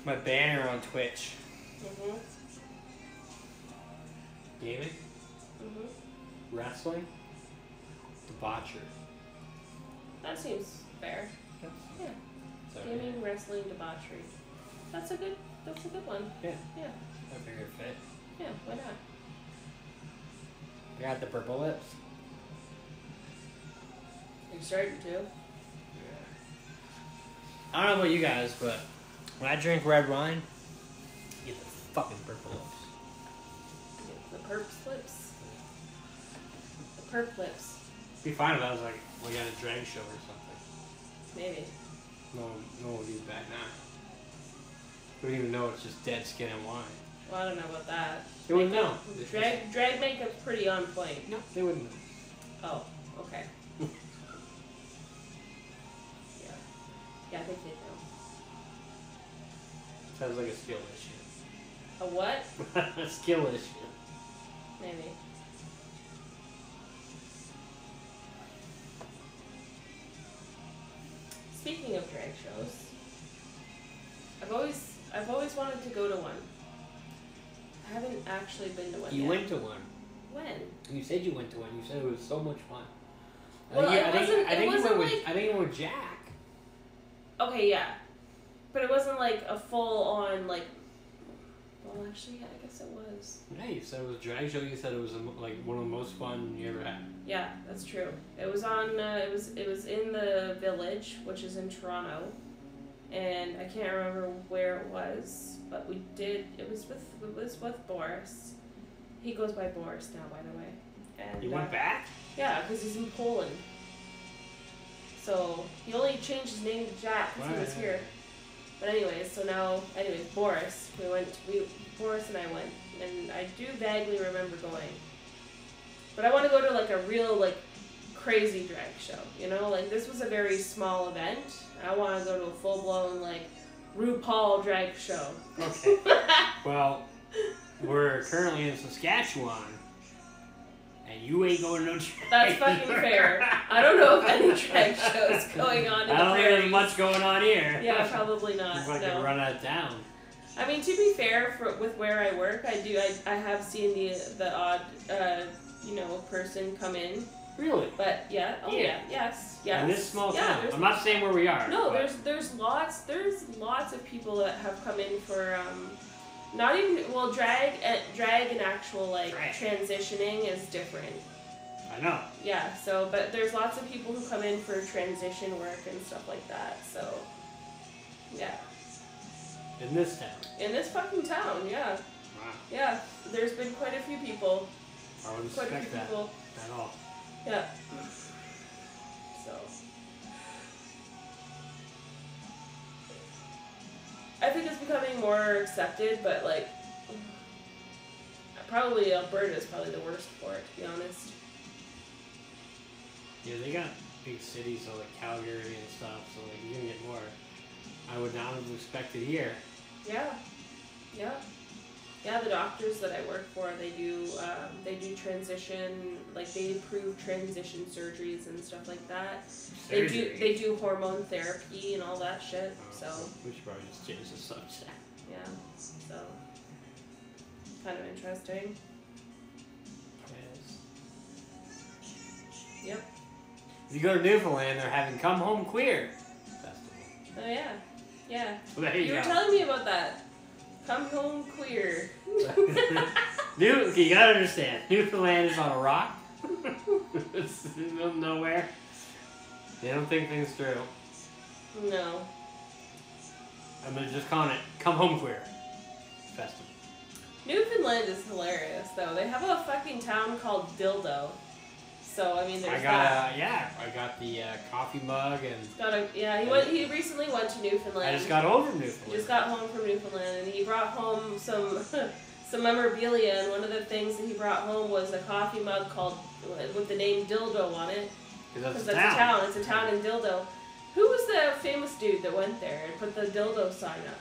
My banner on Twitch. Mhm. Gaming. Mhm. Wrestling. Debauchery. That seems fair. Yeah. Okay. Gaming, wrestling, debauchery. That's a good one. Yeah. Yeah. I figured it fit. Yeah, why not? I got the purple lips. You're starting to. I don't know about you guys, but when I drink red wine, I get the fucking purple lips. The perp lips. The perp lips. It'd be fine if I was like at a drag show or something. Maybe. No one would be back now. We don't even know it's just dead skin and wine. Well, I don't know about that. They wouldn't know. Drag makeup's pretty on point. No, they wouldn't know. Oh, okay. Yeah. Yeah, I think they know. Sounds like a skill issue. A what? A skill issue. Maybe. Speaking of drag shows, I've always wanted to go to one. I haven't actually been to one You yet. went to one. When? You said you went to one. You said it was so much fun. Well, I think you went with Jack. Okay, yeah. But it wasn't like a full on like. Well, actually, yeah, I guess it was. Yeah, you said it was a drag show. You said it was like one of the most fun you ever had. Yeah, that's true. It was on. It was in the Village, which is in Toronto, and I can't remember where it was, but we did. It was with Boris. He goes by Boris now, by the way. And You went back? Yeah, because he's in Poland. So he only changed his name to Jack because he was here. But anyways, Boris. Boris and I went, and I do vaguely remember going. But I want to go to like a real like crazy drag show, you know? Like this was a very small event. I want to go to a full blown like RuPaul drag show. Okay. Well, we're currently in Saskatchewan, and you ain't going to no drag. That's fucking fair. I don't know if any drag shows going on in the I don't think prairies. there's much going on here. Yeah, probably not. You fucking No. run out of town. I mean, to be fair, with where I work, I have seen the odd, person come in. Really? But yeah, yes. In this small town. there's- I'm not saying where we are. No, but there's lots of people that have come in for not even drag and actual like Drag. transitioning is different. I know. Yeah, but there's lots of people who come in for transition work and stuff like that. So yeah. In this town. In this fucking town, yeah. Wow. Yeah, there's been quite a few people. I wouldn't Quite a expect few that people. at all. Yeah. So. I think it's becoming more accepted, but like. Probably Alberta is probably the worst for it, to be honest. Yeah, they got big cities so like Calgary and stuff, so like you're gonna get more. I would not have expected here. Yeah. Yeah. Yeah, the doctors that I work for, they do transition, like they approve transition surgeries and stuff like that. Surgery. They do hormone therapy and all that shit. So we should probably just change the subject. yeah, so kind of interesting. Yes. Yep. If you go to Newfoundland, they're having Come Home Queer Festival. Oh yeah, yeah. So there You you were go. telling me about that. Come home queer. You gotta understand, Newfoundland is on a rock. It's in the middle of nowhere. They don't think things through. No. I'm gonna just calling it Come Home Queer Festival. Newfoundland is hilarious though. They have a fucking town called Dildo. So I mean, there's I got the coffee mug and He recently went to Newfoundland. I just got over He Newfoundland. just got home from Newfoundland, and he brought home some memorabilia. And one of the things that he brought home was a coffee mug with the name Dildo on it. Because That's a town. It's a town in Dildo. Who was the famous dude that went there and put the Dildo sign up?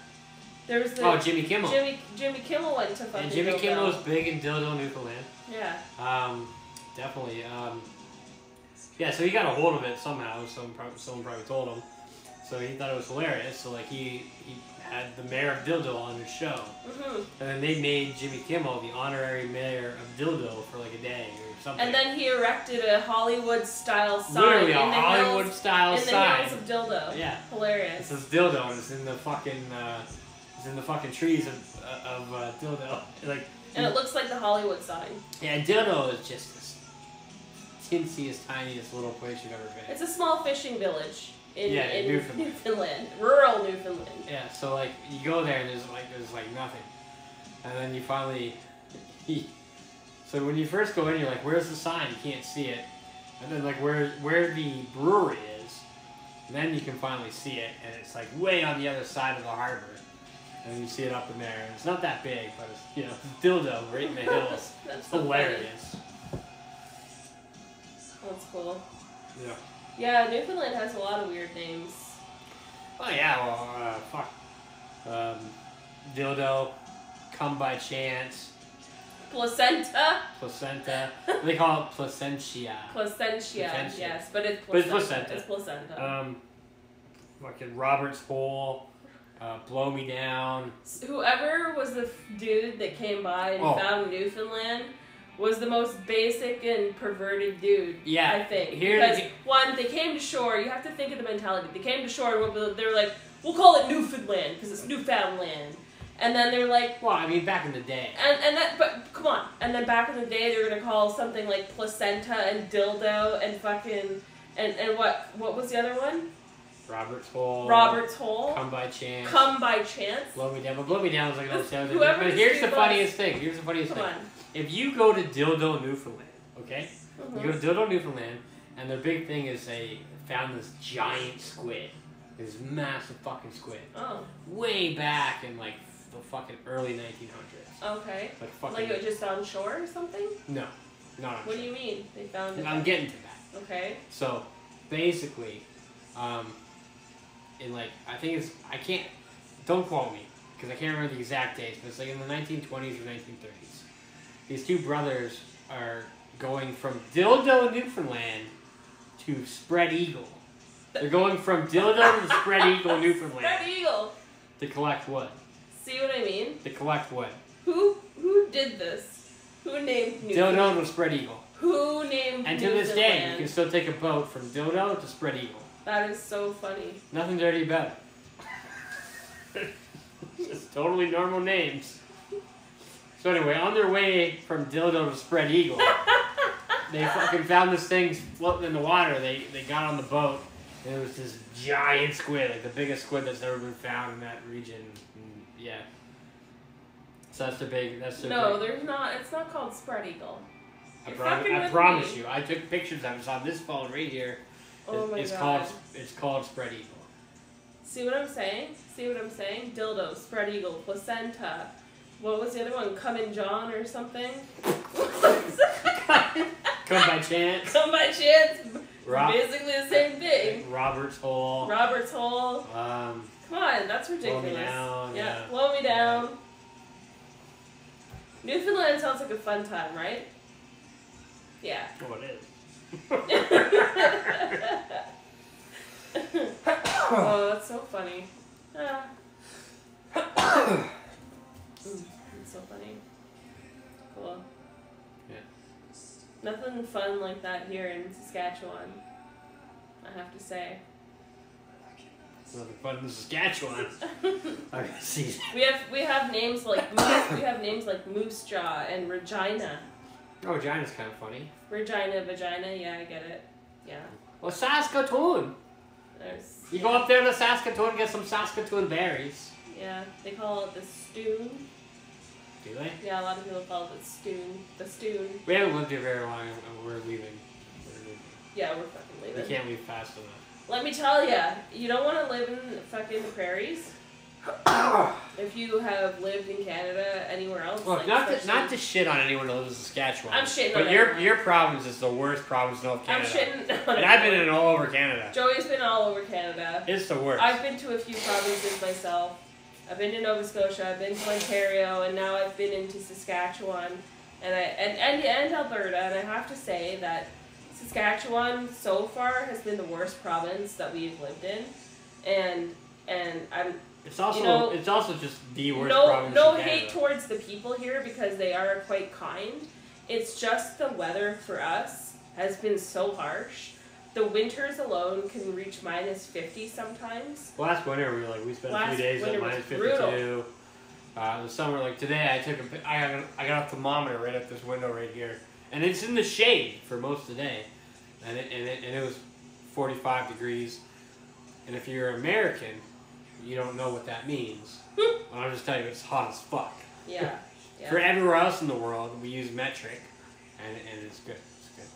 There was Jimmy Kimmel. Jimmy Kimmel went to fucking And Jimmy Dildo. Kimmel was big in Dildo, Newfoundland. Yeah. Definitely. Yeah, so he got a hold of it somehow. Someone probably told him. So he thought it was hilarious. So like he had the mayor of Dildo on his show, and then they made Jimmy Kimmel the honorary mayor of Dildo for like a day or something. And then he erected a Hollywood-style sign Literally in a the Hollywood-style sign. hills of Dildo. Yeah, hilarious. It says Dildo, and it's in the fucking trees of Dildo. Like, and it looks like the Hollywood sign. Yeah, Dildo is just this tiniest, tiniest little place you've ever been. It's a small fishing village. In Newfoundland. Rural Newfoundland. Yeah, so like you go there and there's like nothing, and then you finally, so when you first go in, you're like, where's the sign? You can't see it, and then like where the brewery is, then you can finally see it, and it's like way on the other side of the harbor, and you see it up in there. And it's not that big, but it's Dildo right in the hills. That's It's so hilarious. Funny. That's cool. Yeah. Yeah, Newfoundland has a lot of weird names. Oh yeah, well, fuck. Dildo, Come by Chance. Placenta. They call it Placentia. Placentia, yes, but it's placenta. But it's placenta. It's placenta. Fucking Robert's Hole, Blow Me Down. Whoever was the dude that came by and found Newfoundland was the most basic and perverted dude, I think. Because, one, they came to shore, you have to think of the mentality. They came to shore and they were like, we'll call it Newfoundland, because it's Newfoundland. And then they're like... Well, I mean, back in the day. But, come on. And then back in the day, they were going to call something like placenta and dildo and fucking... And what was the other one? Robert's Hole. Come by Chance. Blow Me Down. But Blow Me Down was like another sound. But here's the funniest thing. Come on. If you go to Dildo, Newfoundland, okay? You go to Dildo, Newfoundland, and their big thing is they found this giant squid. This massive fucking squid. Oh. Way back in like the fucking early 1900s. Okay. Like it was just on shore or something? No. Not on shore. What do you mean? They found it? I'm getting to that. Okay. So, basically, in like, I think it's, don't quote me, because I can't remember the exact dates, but it's like in the 1920s or 1930s. These two brothers are going from Dildo, Newfoundland to Spread Eagle. They're going from Dildo to Spread Eagle, Newfoundland. Spread Eagle. To collect wood. See what I mean? To collect wood. Who did this? Who named Newfoundland? Dildo to Spread Eagle. Who named And to this day, you can still take a boat from Dildo to Spread Eagle. That is so funny. Nothing dirty about it. Just totally normal names. So anyway, on their way from Dildo to Spread Eagle, they fucking found this thing floating in the water. They got on the boat, and it was this giant squid, like the biggest squid that's ever been found in that region. And yeah. So that's their big. There's not. It's not called Spread Eagle. I promise you. I took pictures of it. It's on this phone right here. Oh my god. It's called Spread Eagle. See what I'm saying? Dildo, Spread Eagle, placenta. What was the other one? Come in John or something? Come by Chance. Come by Chance. Basically the same thing. Robert's Hole. Come on, that's ridiculous. Blow Me Down. Yeah. Blow Me Down. Newfoundland sounds like a fun time, right? Yeah. Oh, it is. Oh, that's so funny. It's so funny. Cool. Yeah. Nothing fun like that here in Saskatchewan, I have to say. Nothing fun in Saskatchewan. I see. We have names like Moose Jaw and Regina. Oh, Regina's kind of funny. Regina, vagina, yeah, I get it. Yeah. Well, Saskatoon. You go up there to Saskatoon and get some Saskatoon berries. Yeah, they call it the stoon. Do they? Yeah, a lot of people call it the stoon. The stoon. We haven't lived here very long, and we're leaving. Yeah, we're fucking leaving. We can't leave fast enough. Let me tell ya, you don't want to live in fucking the prairies. If you have lived in Canada, anywhere else. Look, like not to shit on anyone who lives in Saskatchewan. I'm shitting but on your province is the worst province in all of Canada. I'm shitting on and I've been in all over Canada. Joey's been all over Canada. It's the worst. I've been to a few provinces myself. I've been to Nova Scotia, I've been to Ontario, and now I've been into Saskatchewan and Alberta, and I have to say that Saskatchewan so far has been the worst province that we've lived in. and I'm. It's also it's also just the worst no province no in Canada. hate towards the people here because they are quite kind. It's just the weather for us has been so harsh. The winters alone can reach -50 sometimes. Last winter we spent a few days at -52. Brutal. The summer, like today, I got a thermometer right at this window right here, and it's in the shade for most of the day, and it was 45 degrees. And if you're American, you don't know what that means. I'll just tell you, it's hot as fuck. Yeah. For everywhere else in the world, we use metric, and it's good. It's good.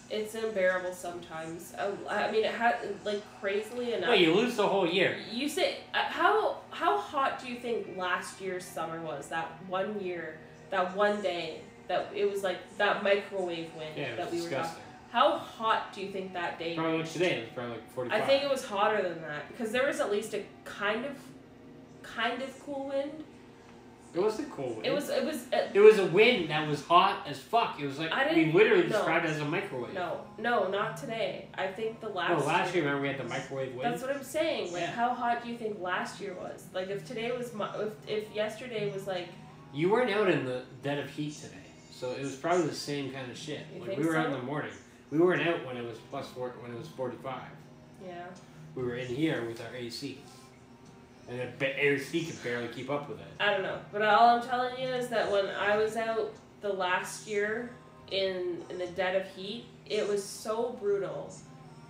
It's unbearable sometimes. I mean, it had like crazily enough. Well, you lose the whole year. You say how hot do you think last year's summer was? That one year, that one day, that it was like that microwave wind that we were talking. How hot do you think that day? Probably like today. It was probably like 45. I think it was hotter than that because there was at least a kind of cool wind. It wasn't cool wind. It was a wind that was hot as fuck. It was like we literally described it as a microwave. No, not today. I think the last. No, last year remember we had the microwave wind. That's what I'm saying. Like, how hot do you think last year was? Like, if today was if yesterday was like. You weren't out in the dead of heat today, so it was probably the same kind of shit. You like think we were so? out in the morning. We weren't out when it was when it was 45. Yeah. We were in here with our AC. And the AC could barely keep up with it. I don't know. But all I'm telling you is that when I was out the last year in the dead of heat, it was so brutal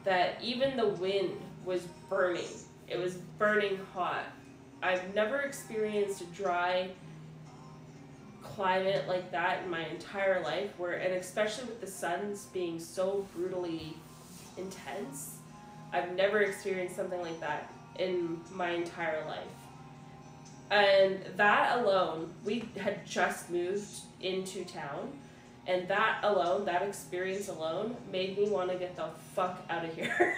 that even the wind was burning. It was burning hot. I've never experienced a dry climate like that in my entire life, and especially with the suns being so brutally intense. I've never experienced something like that in my entire life. And that alone, we had just moved into town, and that experience alone made me want to get the fuck out of here.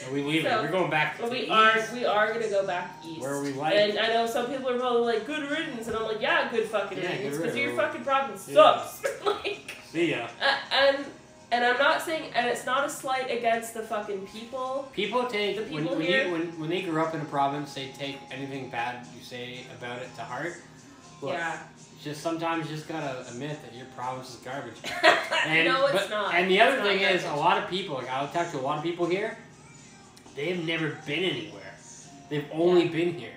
Are we leaving? We're going back to the east. We are going to go back east. Where we like. And I know some people are probably like, good riddance, and I'm like, yeah, good fucking riddance, because your fucking province sucks. Like, see ya. And I'm not saying, and it's not a slight against the fucking people. People take, when they grew up in a province, they take anything bad you say about it to heart. Look, yeah. Just sometimes you just gotta admit that your province is garbage. No, it's not. And the other thing is, a lot of people, like I'll talk to a lot of people here, they have never been anywhere. They've only been here.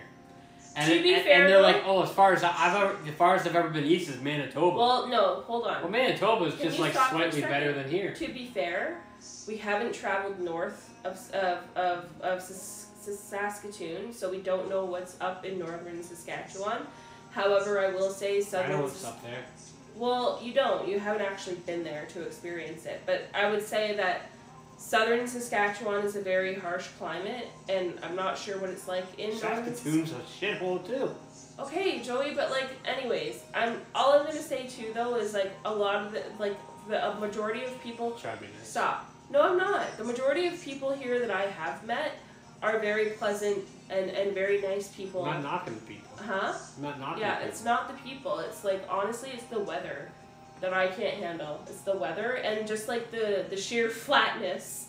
And, to be fair, and they're like, oh, as far as I've ever been east is Manitoba. Well, no, hold on. Well, Manitoba is just like slightly better than here. To be fair, we haven't traveled north of Saskatoon, so we don't know what's up in northern Saskatchewan. However, I will say southern. I know what's up there. Well, you don't. You haven't actually been there to experience it. But I would say that southern Saskatchewan is a very harsh climate, and I'm not sure what it's like in Saskatoon's a shithole too. Okay, Joey, but like, anyways, all I'm gonna say too though is like a lot of the majority of people. Try to be nice. Stop. No, I'm not. The majority of people here that I have met are very pleasant and very nice people. I'm not knocking the people. Huh? I'm not knocking Yeah, the people. it's not the people. It's like, honestly, it's the weather that I can't handle. It's the weather and just like the sheer flatness.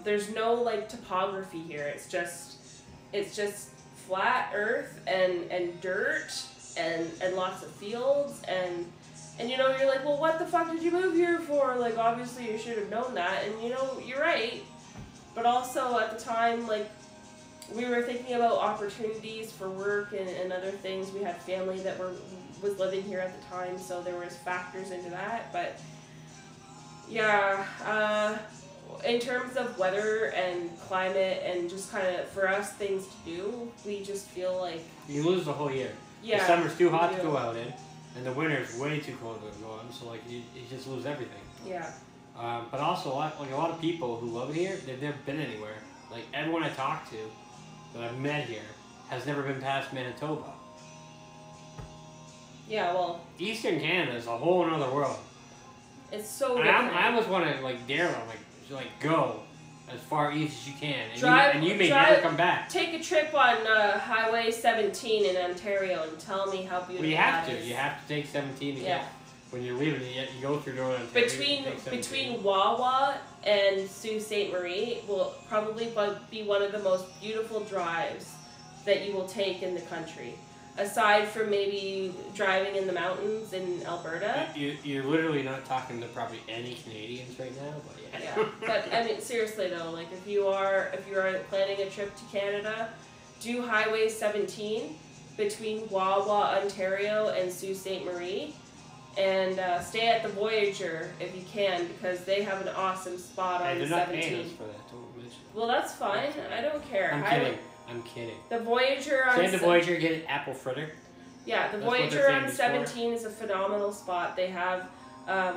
There's no like topography here. It's just flat earth and dirt and lots of fields and you know, you're like, well, what the fuck did you move here for? Like, obviously you should have known that, and you know, you're right. But also at the time, like, we were thinking about opportunities for work and other things. We had family that was living here at the time, so there was factors into that. But yeah, in terms of weather and climate and just kind of for us things to do, we just feel like you lose the whole year. Yeah, the summer's too hot to go out in, and the winter's way too cold to go out in. So like you just lose everything. Yeah. But also a lot of people who love it here, they've never been anywhere. Like everyone I talk to that I've met here has never been past Manitoba. Yeah, well, Eastern Canada is a whole another world. It's so And different. I almost want to like dare them, like go as far east as you can, and you may drive, never come back. Take a trip on Highway 17 in Ontario and tell me how beautiful. Well, you have that to. is. You have to take 17 to get when you're leaving, you go through Northern Ontario. Between Wawa and Sault Ste. Marie will probably be one of the most beautiful drives that you will take in the country. Aside from maybe driving in the mountains in Alberta. You're literally not talking to probably any Canadians right now, but yeah. Yeah, but I mean, seriously though, like if you are planning a trip to Canada, do Highway 17 between Wawa, Ontario, and Sault Ste. Marie, and stay at the Voyager if you can, because they have an awesome spot on they're 17. not paying us for that. Don't mention. Well, that's fine. I don't care. I'm kidding. The Voyager on Stay at the Voyager, get an apple fritter. Yeah, the Voyager on 17 is a phenomenal spot. They have,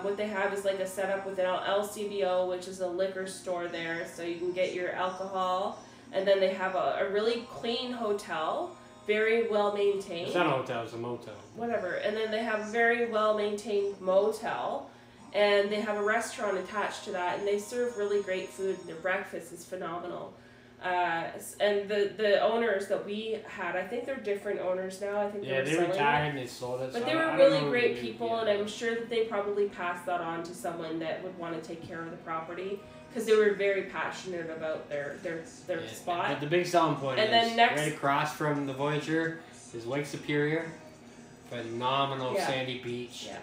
what they have is like a setup with an LCBO, which is a liquor store there, so you can get your alcohol. And then they have a really clean hotel, very well maintained. It's not a hotel, it's a motel. Whatever. And then they have a very well maintained motel, and they have a restaurant attached to that, and they serve really great food. Their breakfast is phenomenal. And the owners that we had, I think they're different owners now. I think they retired and they sold it. But they were really great people, and I'm sure that they probably passed that on to someone that would want to take care of the property, because they were very passionate about their spot. But the big selling point and is then next, right across from the Voyager is Lake Superior. Phenomenal sandy beach. Yeah.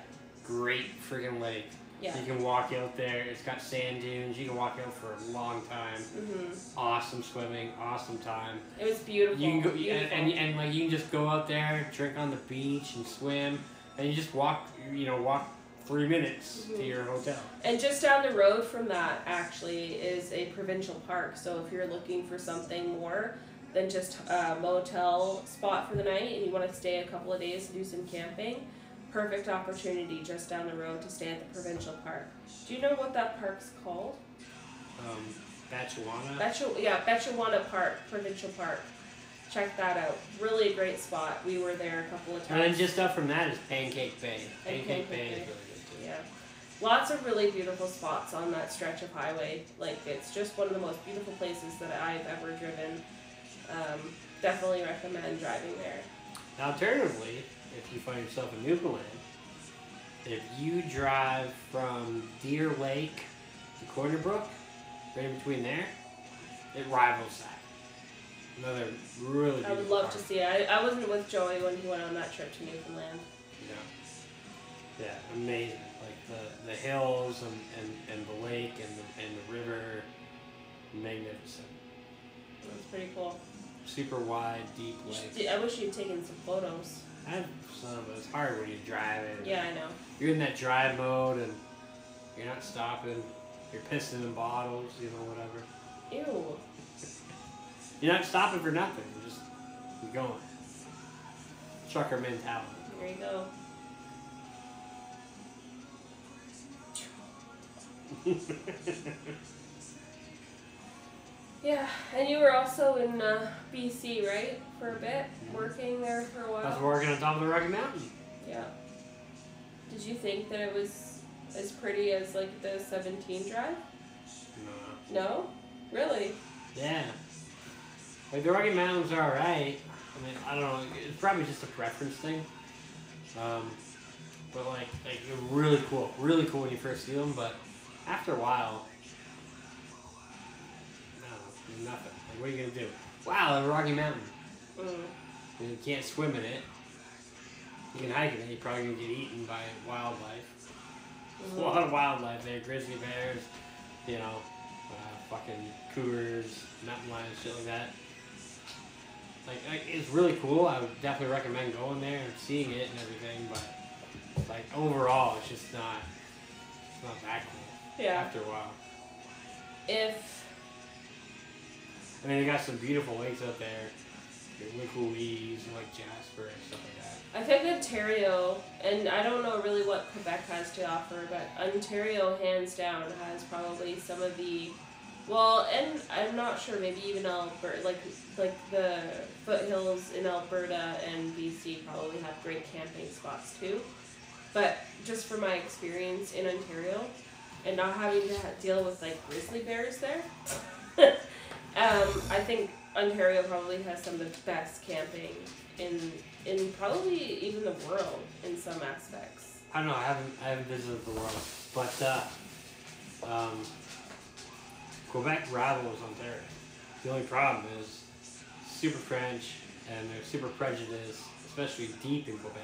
Great freaking lake. Yeah. You can walk out there. It's got sand dunes. You can walk out for a long time. Mm-hmm. Awesome swimming. Awesome time. It was beautiful. You can go beautiful. and like you can just go out there, drink on the beach, and swim, and you just walk. Walk 3 minutes to your hotel. And just down the road from that, actually, is a provincial park. So if you're looking for something more than just a motel spot for the night, and you want to stay a couple of days to do some camping, perfect opportunity just down the road to stay at the provincial park. Do you know what that park's called? Batchewana? Batchewana Park, Provincial Park. Check that out. Really a great spot. We were there a couple of times. And then just up from that is Pancake Bay. Pancake Bay is really good too. Yeah. Lots of really beautiful spots on that stretch of highway. Like, it's just one of the most beautiful places that I've ever driven. Definitely recommend driving there. Now, alternatively, if you find yourself in Newfoundland, if you drive from Deer Lake to Corner Brook, right in between there, it rivals that. Another really beautiful I would love park. to see it. I wasn't with Joey when he went on that trip to Newfoundland. Yeah, amazing. Like the hills and the lake and the river, magnificent. That's pretty cool. Super wide, deep lake. I wish you'd taken some photos. I have some, but it's hard when you're driving. Yeah, I know. You're in that drive mode and you're not stopping. You're pissing in bottles, whatever. Ew. You're not stopping for nothing. You're going. Trucker mentality. There you go. Yeah, and you were also in BC, right? For a bit? Working there for a while? I was working on top of the Rocky Mountain. Yeah. Did you think that it was as pretty as, like, the 17 drive? No. No? Really? Yeah. Like, the Rocky Mountains are alright. I mean, I don't know. It's probably just a preference thing. But, like they're really cool. Really cool when you first see them, but after a while, no, nothing. Like, what are you going to do? Wow, the Rocky Mountain. You can't swim in it. You can hike in it. You're probably going to get eaten by wildlife. There's a lot of wildlife there. Grizzly bears, fucking cougars, mountain lions, shit like that. Like, it's really cool. I would definitely recommend going there and seeing it and everything, but like overall, it's just not that cool. Yeah. After a while. I mean, they got some beautiful lakes out there. Lake Louise and like Jasper and stuff like that. I think Ontario, and I don't know really what Quebec has to offer, but Ontario, hands down, has probably some of the, and I'm not sure, maybe even Alberta, like the foothills in Alberta and BC probably have great camping spots too. But just from my experience in Ontario, and not having to deal with like grizzly bears there, I think Ontario probably has some of the best camping in probably even the world in some aspects. I don't know. I haven't visited the world, but Quebec rivals Ontario. The only problem is super French and they're super prejudiced, especially deep in Quebec.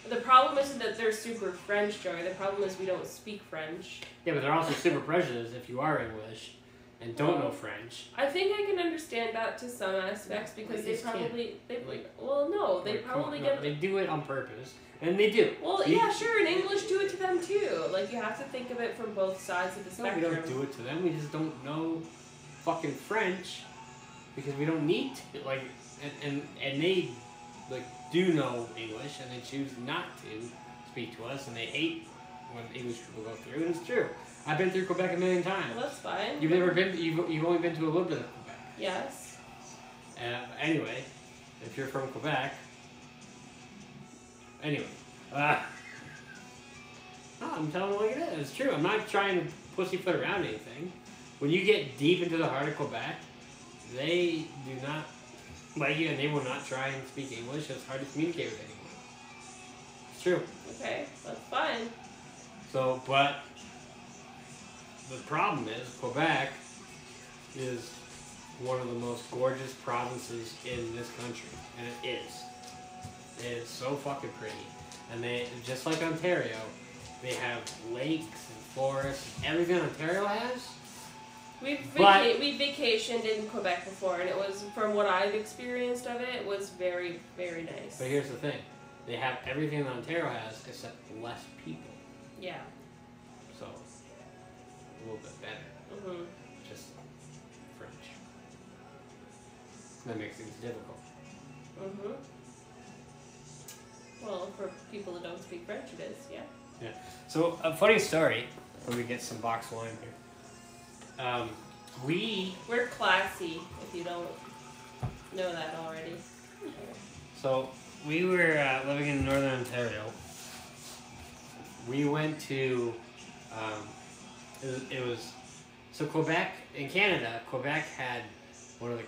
The problem isn't that they're super French, Joey. The problem is we don't speak French. Yeah, but they're also super prejudiced if you are English and don't know French. I think I can understand that to some aspects because they probably get they do it on purpose, and they do. Well, yeah, sure, and English do it to them too. Like you have to think of it from both sides of the spectrum. No, we don't do it to them. We just don't know fucking French because we don't need to. Like, and they like do know English and they choose not to speak to us, and they hate when English people go through. And it's true. I've been through Quebec a million times. Well, that's fine. You've never been. You've only been to a little bit of Quebec. Yes. Anyway, if you're from Quebec. Anyway, no, I'm telling you like it is. It's true. I'm not trying to pussyfoot around anything. When you get deep into the heart of Quebec, they do not like you, and they will not try and speak English. It's hard to communicate with anyone. It's true. Okay, that's fine. So, but the problem is Quebec is one of the most gorgeous provinces in this country, and it is. It is so fucking pretty, and they just like Ontario, they have lakes and forests, everything Ontario has. We vacationed in Quebec before, and it was, from what I've experienced of it, it was very, very nice. But here's the thing, they have everything that Ontario has except less people. Yeah. So a little bit better. Mhm. Just French. That makes things difficult. Mhm. Well, for people that don't speak French, it is, yeah. Yeah. So, a funny story. Let me get some box wine here. We're classy, if you don't know that already. So, we were living in Northern Ontario. We went to, it was, so Quebec, in Canada, Quebec had one of the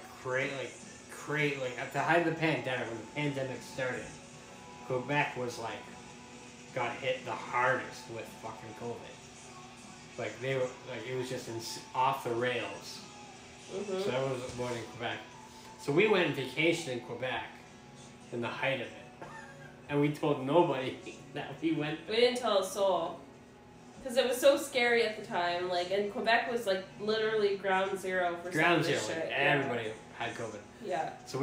at the height of the pandemic, when the pandemic started, Quebec was got hit the hardest with fucking COVID. Like they were, it was just off the rails. Mm-hmm. So everyone was avoiding Quebec. So we went on vacation in Quebec in the height of it. And we told nobody that we went. We didn't tell a soul. Because it was so scary at the time. And Quebec was literally ground zero for ground some of zero. this shit. Everybody had COVID. Yeah. So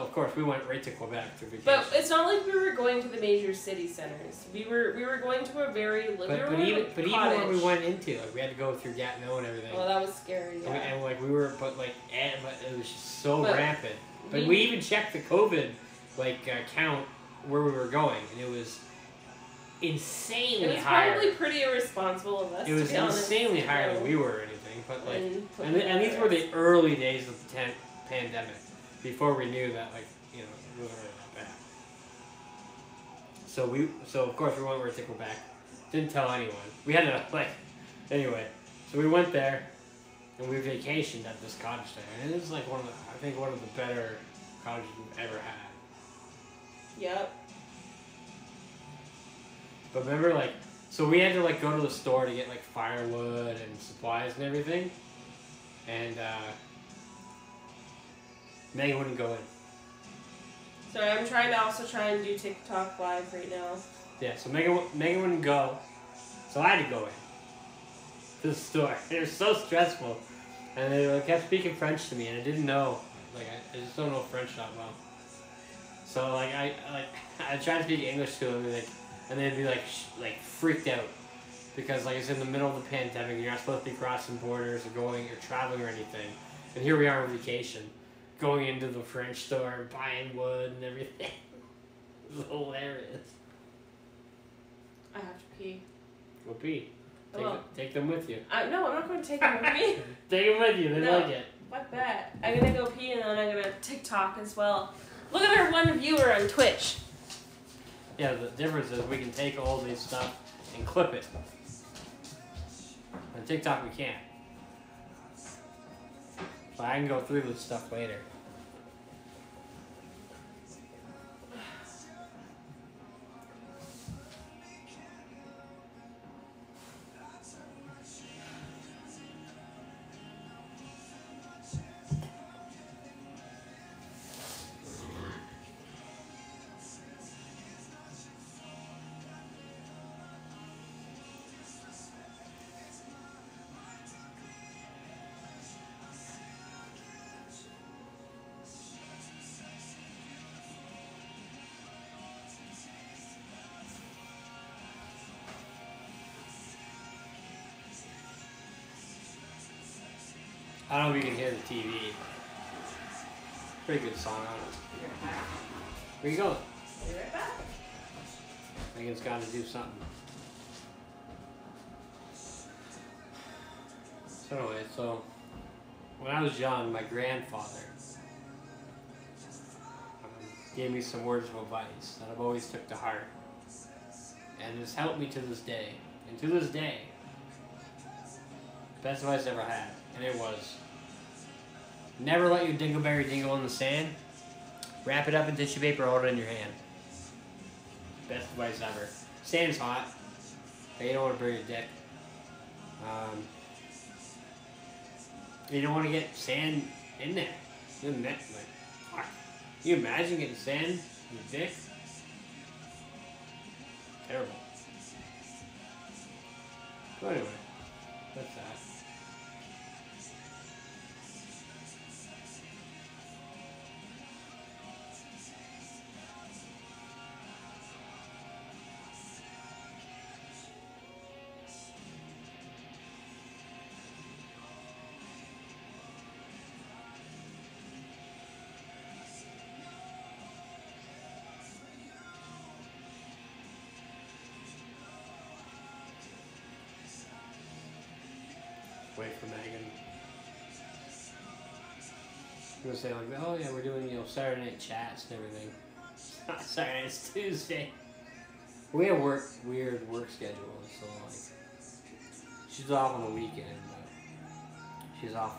of course we went right to Quebec to vacation. But it's not like we were going to the major city centers. We were going to a very even when we went into we had to go through Gatineau and everything. Well, that was scary. Yeah. And it was just so rampant. But we even checked the COVID count where we were going, and it was insanely high. It was probably pretty irresponsible of us. It was insanely higher than we were or anything. But and these were the early days of the pandemic, before we knew that it wasn't really that bad. So of course we went right to Quebec. Didn't tell anyone. We had to anyway. So we went there, and we vacationed at this cottage there, and it was one of the better cottages we've ever had. Yep. But remember, so we had to go to the store to get firewood and supplies and everything, and Megan wouldn't go in. Sorry, I'm trying to do TikTok live right now. Yeah, so Megan wouldn't go, so I had to go in to the store. It was so stressful, and they kept speaking French to me, and I didn't know, I just don't know French that well. So I tried to speak English to them, and they'd be freaked out because it's in the middle of the pandemic. You're not supposed to be crossing borders or traveling or anything, and here we are on vacation, going into the French store and buying wood and everything. It was hilarious. I have to pee. Go pee. Take them with you. No, I'm not going to take them with me. Take them with you. They like it. Fuck that. I'm gonna go pee and then I'm gonna TikTok as well. Look at our one viewer on Twitch. Yeah, the difference is we can take all this stuff and clip it. On TikTok we can't. But I can go through this stuff later. I don't know if you can hear the TV. Pretty good song on it. Where you going? I'll be right back. Megan's got to do something. So anyway, when I was young, my grandfather gave me some words of advice that I've always took to heart. And it's helped me to this day. And to this day, best advice I ever had. And it was, never let your dingleberry dingle in the sand. Wrap it up in tissue paper, hold it in your hand. Best advice ever. Sand's hot, but you don't want to burn your dick. You don't want to get sand in there. Fuck. Can you imagine getting sand in your dick? Terrible. So anyway, that's that. Wait for Megan. I'm gonna say like, oh yeah, we're doing Saturday night chats and everything. It's not Saturday, it's Tuesday. We have weird work schedules, so like she's off on the weekend, but she's off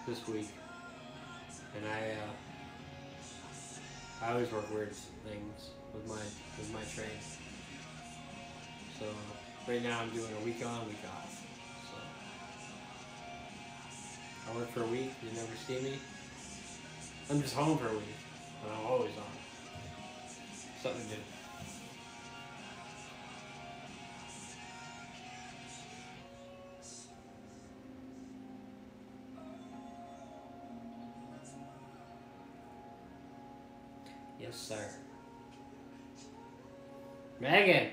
this week, and I always work weird things with my trade. So right now I'm doing a week on, week off. I work for a week, you never see me. I'm just home for a week, but I'm always on. Something to do. Yes, sir. Megan!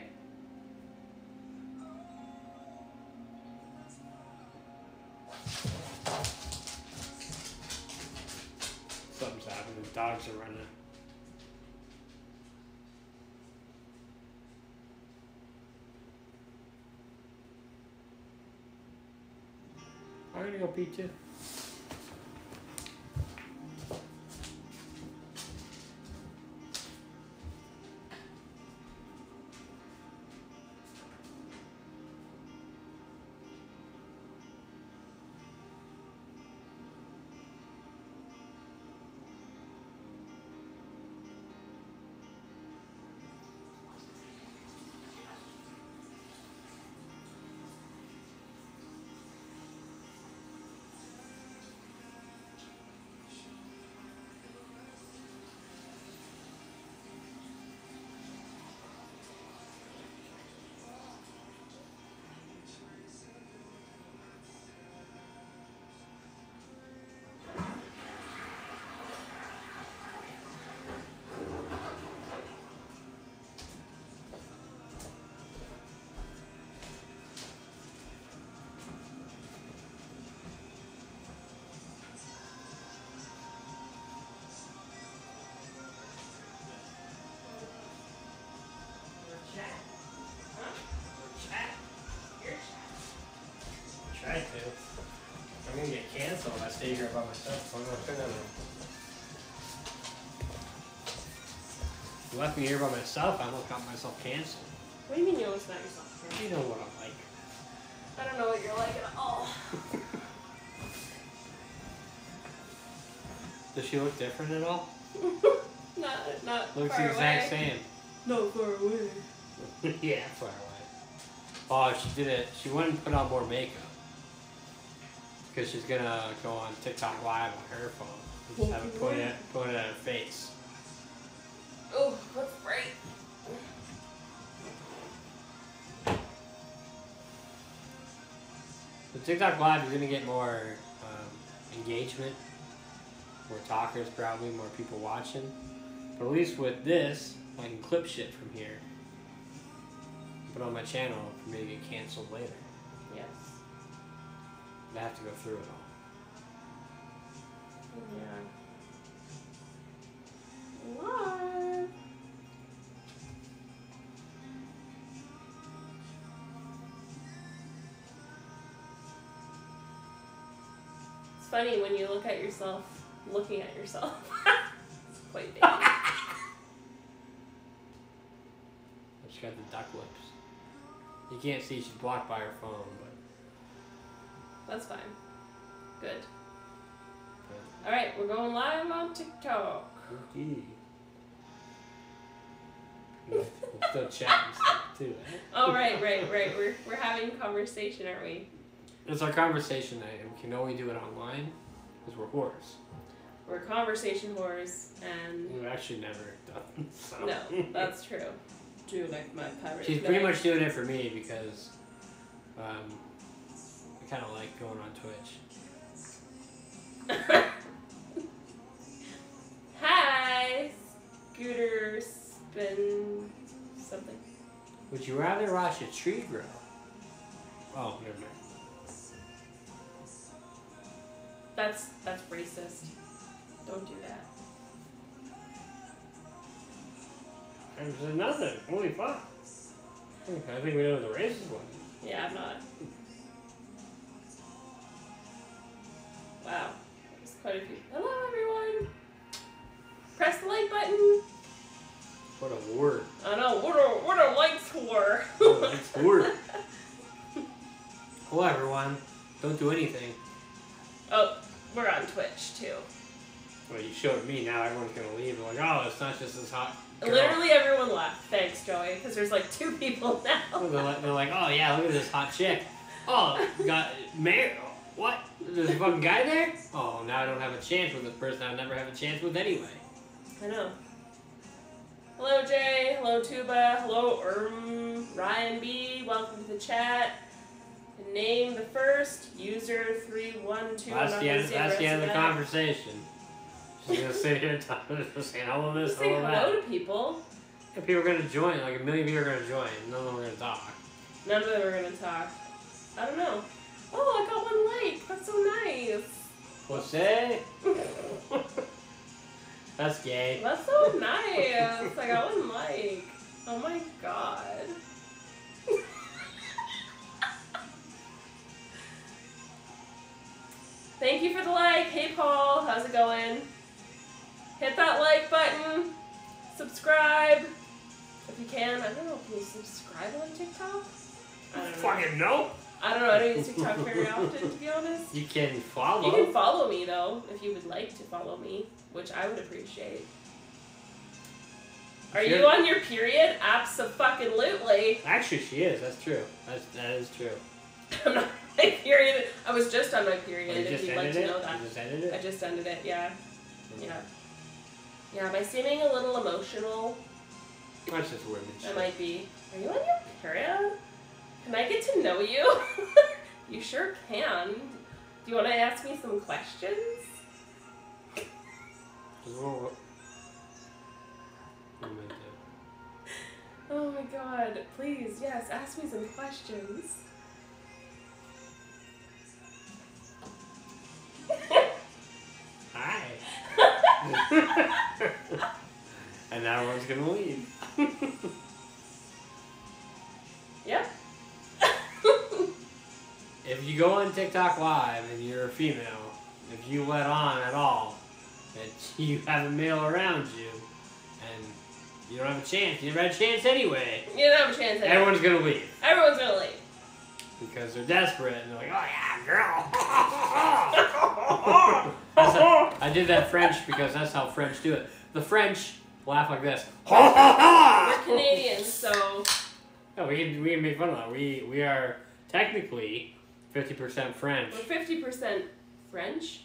Something's happening. The dogs are running. I'm gonna go pee too. Try to. I'm gonna get canceled if I stay here by myself, so I'm gonna turn that on. If you left me here by myself, I almost got myself canceled. What do you mean you almost got yourself here? You know what I'm like. I don't know what you're like at all. Does she look different at all? Not Looks far the exact away. same. No, far away. Yeah, far away. Oh, she did it. She went and put on more makeup. Because she's gonna go on TikTok Live on her phone. Just have it point it at her face. Oh, that's bright. The TikTok Live is gonna get more engagement, more talkers probably, more people watching. But at least with this, I can clip shit from here. Put on my channel for me to get canceled later. Yes. They have to go through it all. Yeah. What? It's funny when you look at yourself, looking at yourself. It's quite big. She's got the duck lips. You can't see she's blocked by her phone, but... That's fine. Good. Alright, we're going live on TikTok. Okay. We're still chatting stuff too, eh? Oh, right. We're having conversation, aren't we? It's our conversation night, and we can only do it online because we're whores. We're conversation whores, and... We've actually never done so. No, that's true. Do like my pirate. She's pretty much doing it for me because I kind of like going on Twitch. Hi, Scooter Spin something. Would you rather watch a tree grow? Oh, never mind. That's racist. Don't do that. There's nothing. Holy fuck. I think we know the racist one. Yeah, I'm not. Wow. There's quite a few. Hello, everyone. Press the like button. What a word. I know. What a likes whore. What a nice word. Hello, everyone. Don't do anything. Oh, we're on Twitch, too. Well, you showed me. Now everyone's going to leave. They're like, oh, it's not just this hot girl. Literally everyone left. Thanks, Joey, because there's like 2 people now. They're like, oh, yeah, look at this hot chick. Oh, got married. What? There's a fucking guy there? Oh, now I don't have a chance with this person I'll never have a chance with anyway. I know. Hello, Jay. Hello, Tuba. Hello, Ryan B. Welcome to the chat. Name the first user 312. That's the end of the conversation. She's gonna sit here talking, saying hello this, Just say hello that. hello to people. Yeah, people are gonna join. Like 1 million people are gonna join. None of them are gonna talk. None of them are gonna talk. I don't know. Oh, I got 1 like. That's so nice. What's that? That's gay. That's so nice. I got 1 like. Oh my god. Thank you for the like. Hey Paul, how's it going? Hit that like button. Subscribe. If you can. I don't know, can you subscribe on TikTok? I don't know. Fucking no. I don't know, I don't use TikTok very often, to be honest. You can follow. You can follow me, though, if you would like to follow me, which I would appreciate. Are you on your period? Abso-fucking-lutely. Actually, she is. That's true. That is true. I'm not on my period. I was just on my period, Oh, if you'd like to know that. You just ended it? I just ended it, yeah. Yeah. Yeah, am I seeming a little emotional? That's just weird. I might be. Are you on your period? Can I get to know you? You sure can. Do you want to ask me some questions? Oh my god. Please, yes, ask me some questions. Hi. And now everyone's gonna leave. Yep. If you go on TikTok Live and you're a female, if you let on at all that you have a male around you and you don't have a chance, you never had a chance anyway. You don't have a chance anyway. Everyone's gonna leave. Everyone's gonna leave. Because they're desperate and they're like, oh yeah, girl. I did that French because that's how French do it. The French laugh like this. We're Canadian, so... No, we can make fun of that. We are technically 50% French. We're 50% French?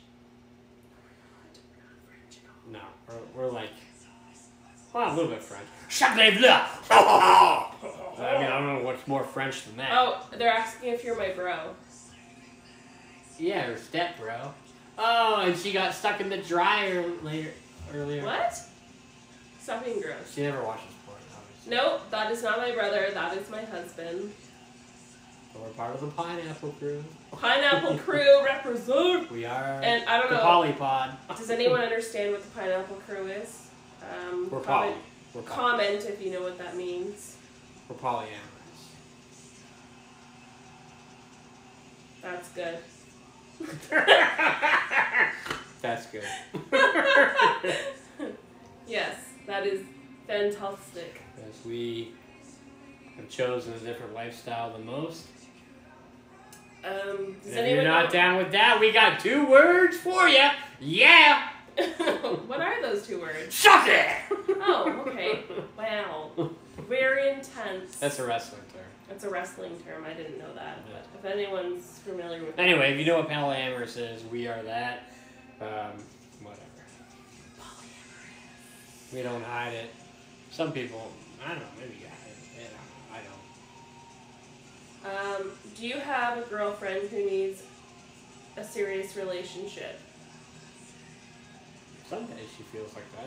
No, we're like, well, a little bit French. I mean, I don't know what's more French than that. Oh, they're asking if you're my bro. Yeah, her step bro. Oh, and she got stuck in the dryer earlier. What? Stop being gross. She never watches porn, obviously. Nope, that is not my brother. That is my husband. We're part of the pineapple crew. Pineapple crew represent. We are. And I don't the know. polypod. Does anyone understand what the pineapple crew is? We're comment, We're comment if you know what that means. We're polyamorous. That's good. That's good. Yes, that is fantastic. As we have chosen a different lifestyle than most. Does If you're not down with that, we got 2 words for you. Yeah. What are those 2 words? Suck it. Oh, okay. Wow. Very intense. That's a wrestling term. That's a wrestling term. I didn't know that. But if anyone's familiar with anyway, if you know what polyamorous is, we are that. Whatever. Polyamorous. We don't hide it. Some people, I don't know, maybe you hide it. I don't. Do you have a girlfriend who needs a serious relationship? Some days she feels like that,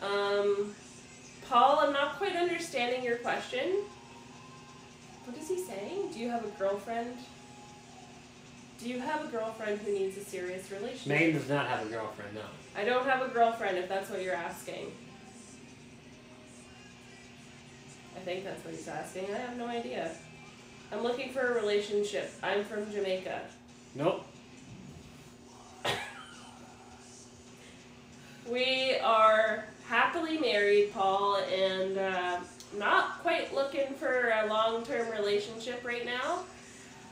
yeah. Paul, I'm not quite understanding your question. What is he saying? Do you have a girlfriend? Do you have a girlfriend who needs a serious relationship? Megan does not have a girlfriend, no. I don't have a girlfriend, if that's what you're asking. I think that's what he's asking. I have no idea. I'm looking for a relationship. I'm from Jamaica. Nope. We are happily married, Paul, and not quite looking for a long-term relationship right now.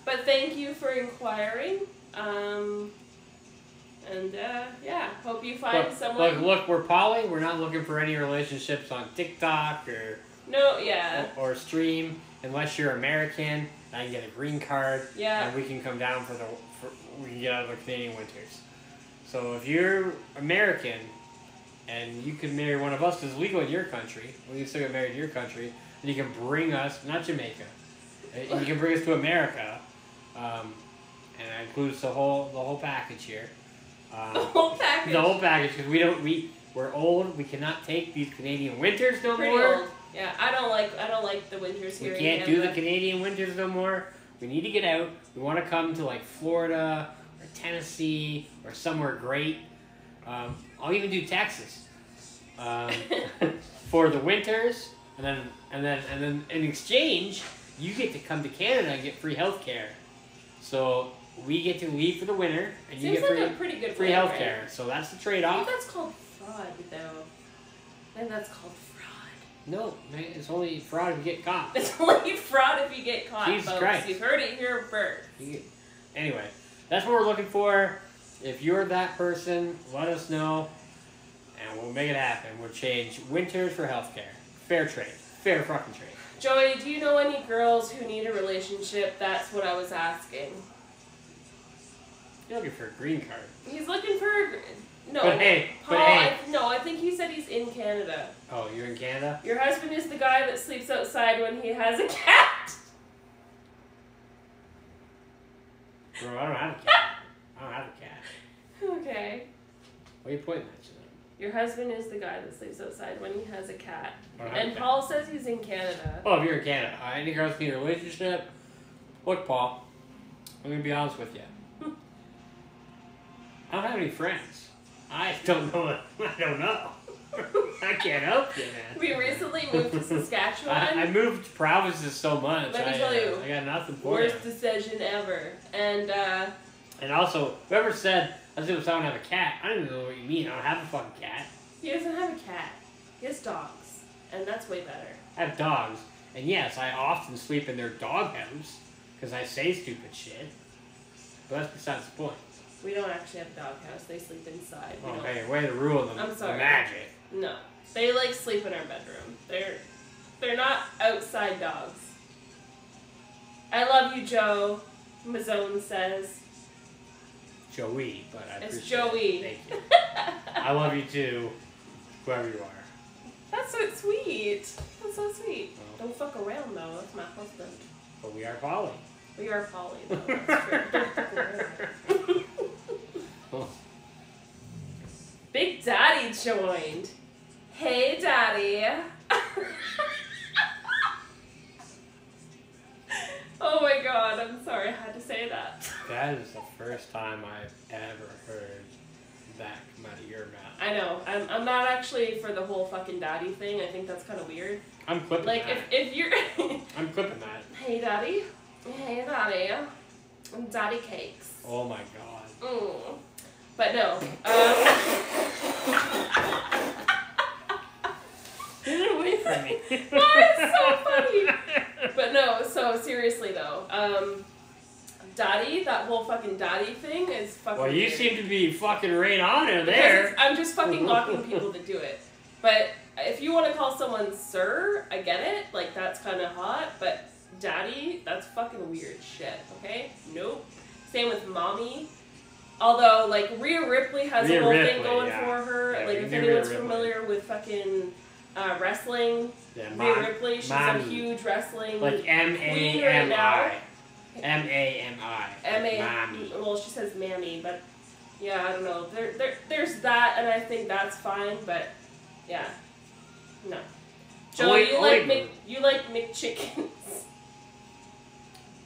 But thank you for inquiring. Yeah, hope you find someone. Look, we're poly. We're not looking for any relationships on TikTok or or Stream, unless you're American. I can get a green card. Yeah. And we can come down we can get out of the Canadian winters. So if you're American and you can marry one of us, because it's legal in your country, we can still get married in your country, and you can bring us, not Jamaica, and you can bring us to America, and that includes the whole package here. The whole package. The whole package, because we're old. We cannot take these Canadian winters no Pretty more. old. Yeah, I don't like the winters here. We can't do the Canadian winters no more. We need to get out. We want to come to like Florida or Tennessee or somewhere great. I'll even do Texas for the winters, and then in exchange, you get to come to Canada and get free healthcare. So we get to leave for the winter, and you get like a pretty good free plan, healthcare. right? So that's the I trade-off. think that's called fraud, though. I think that's called fraud. No, man, it's only fraud if you get caught. It's only fraud if you get caught, Jesus folks. Christ. You've heard it here first. Anyway, that's what we're looking for. If you're that person, let us know, and we'll make it happen. We'll change winters for healthcare. Fair trade. Fair fucking trade. Joey, do you know any girls who need a relationship? That's what I was asking. You're looking for a green card. He's looking for a... No, But hey, Paul, I think he said he's in Canada. Oh, you're in Canada? Your husband is the guy that sleeps outside when he has a cat. Bro, I don't have a cat. I don't have a cat. Okay. Why are you pointing at you then? Your husband is the guy that sleeps outside when he has a cat. I don't have And a cat. Paul says he's in Canada. Oh, if you're in Canada. Any girls need a relationship? Look, Paul, I'm going to be honest with you. I don't have any friends. I don't know. I don't know. I can't help you, man. We recently moved to Saskatchewan. I moved provinces so much. Let me tell you, I got nothing for you. worst decision ever. And also, whoever said I was going to have a cat, I don't even know what you mean. I don't have a fucking cat. he doesn't have a cat. He has dogs. And that's way better. I have dogs. And yes, I often sleep in their doghouse because I say stupid shit. But that's besides the point. We don't actually have a doghouse. They sleep inside. Oh, hey, way to ruin I'm sorry. the magic. No. They like sleep in our bedroom. They're not outside dogs. I love you, Joe, Mazzone says. Joey, but I It's appreciate Joey. it. Thank you. I love you too, whoever you are. That's so sweet. That's so sweet. Oh. Don't fuck around though. That's my husband. But we are poly. We are Polly though. That's true. Don't fuck around. Oh. Big Daddy joined. Hey, Daddy. That is the first time I've ever heard that come out of your mouth. I know. I'm not actually for the whole fucking daddy thing. I think that's kind of weird. I'm clipping like, that. Like, if you're... I'm clipping that. Hey, daddy. Hey, daddy. Daddy cakes. Oh, my God. But no. Get it away from me. Why? It's so funny. But no, so seriously, though. Daddy, that whole fucking daddy thing is fucking Well, you weird. seem to be fucking right on in there. I'm just fucking locking people to do it. But if you want to call someone sir, I get it. Like, that's kind of hot. But daddy, that's fucking weird shit, okay? Nope. Same with mommy. Although, like, Rhea Ripley has a whole thing going for her. Yeah, like, if anyone's familiar with fucking wrestling, Rhea Ripley, she's a huge wrestling like queen right now. M-A-M-I. M-A, well, she says mammy, but yeah, I don't know. There's that, and I think that's fine, but yeah, no. Joe, you like McChickens?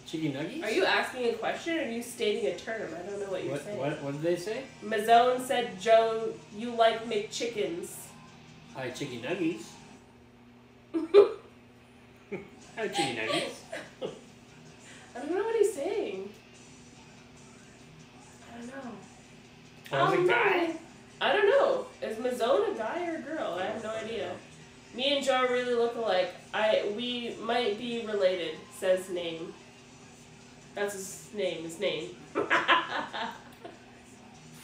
Chicken nuggets? Are you asking a question, or are you stating a term? I don't know what you're saying. What did they say? Mazzone said, Joe, you like McChickens. I like chicken nuggets. I like chicken nuggets. I don't know what he's saying. I don't know. Was it a guy? I don't know. Is Mazzone a guy or a girl? I have no idea. Me and Joe really look alike. We might be related, says Name. That's his name.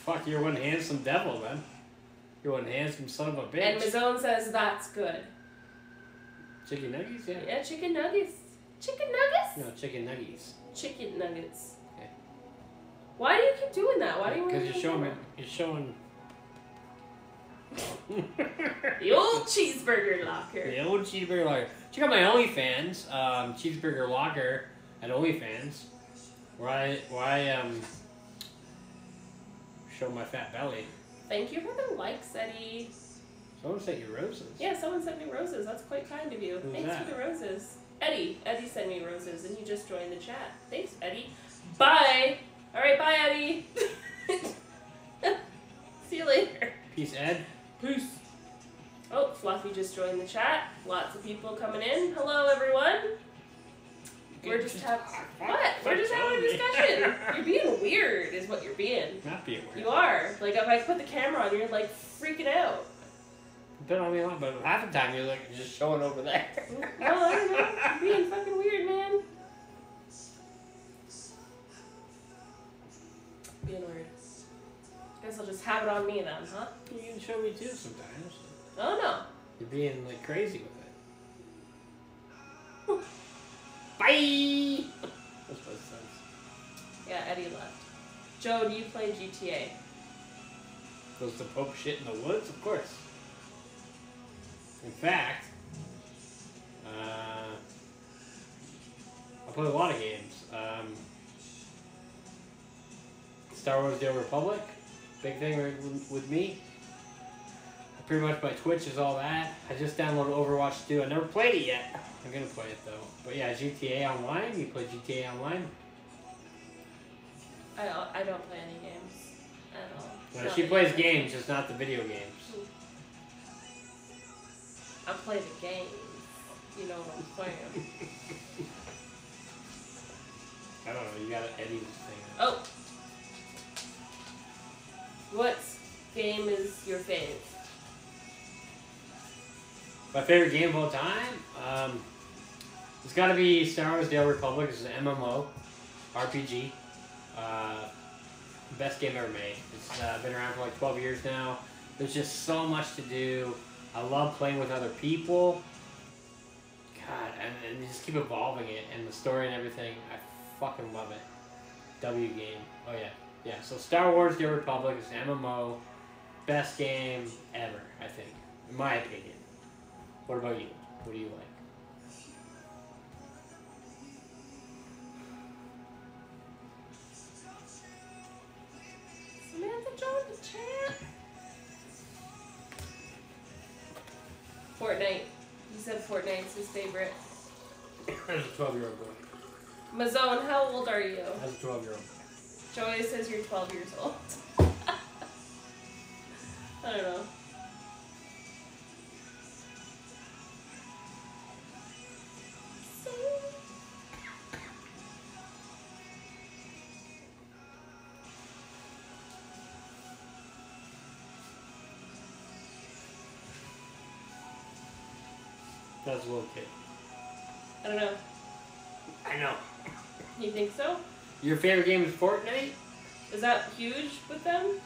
Fuck, you're one handsome devil, man. You're one handsome son of a bitch. And Mazzone says that's good. Chicken nuggets, yeah. Yeah, chicken nuggets. Chicken nuggets? No, chicken nuggets. Chicken nuggets. Okay. Why do you keep doing that? Why do you want to? Because you're showing. The old cheeseburger locker. The old cheeseburger locker. Check out my OnlyFans, cheeseburger locker at OnlyFans, where I show my fat belly. Thank you for the likes, Eddie. Someone sent you roses. Yeah, someone sent me roses. That's quite kind of you. Who's Thanks that? for the roses. Eddie sent me roses, and he just joined the chat. Thanks, Eddie. Bye. All right, bye, Eddie. See you later. Peace, Ed. Peace. Oh, Fluffy just joined the chat. Lots of people coming in. Hello, everyone. We're just having what? We're just having a discussion. You're being weird, is what you're being. Not being weird. You are. Like, if I put the camera on, you're like freaking out. Don't know me a lot, but half the time you're like just showing over there. No, I don't know. You're being fucking weird, man. Being weird. Guess I'll just have it on me then, huh? You can show me too sometimes. Oh no. You're being like crazy with it. Bye! That's what it says. Yeah, Eddie left. Joe, do you play GTA? Goes the Pope shit in the woods? Of course. In fact, I play a lot of games. Star Wars The Old Republic, big thing with me. Pretty much my Twitch is all that. I just downloaded Overwatch 2. I never played it yet. I'm gonna play it though. But yeah, GTA Online. You play GTA Online? I don't play any games at all. No, she plays games, just not the video games. I play the games. You know what I'm saying. I don't know. You gotta edit this thing. Oh. What game is your fave? My favorite game of all time? It's gotta be Star Wars The Old Republic. It's an MMO, RPG. Best game ever made. It's been around for like 12 years now. There's just so much to do. I love playing with other people. God, and they just keep evolving it, and the story and everything. I fucking love it. W game. Oh yeah. Yeah, so Star Wars The Old Republic is an MMO. Best game ever, I think. In my opinion. What about you? What do you like? Samantha joined the chat. Fortnite. He said Fortnite's his favorite. As a 12-year-old boy. Mazzone, how old are you? As a 12-year-old. Joey says you're 12 years old. I don't know. That's a little kid. I don't know. I know. You think so? Your favorite game is Fortnite? Is that huge with them?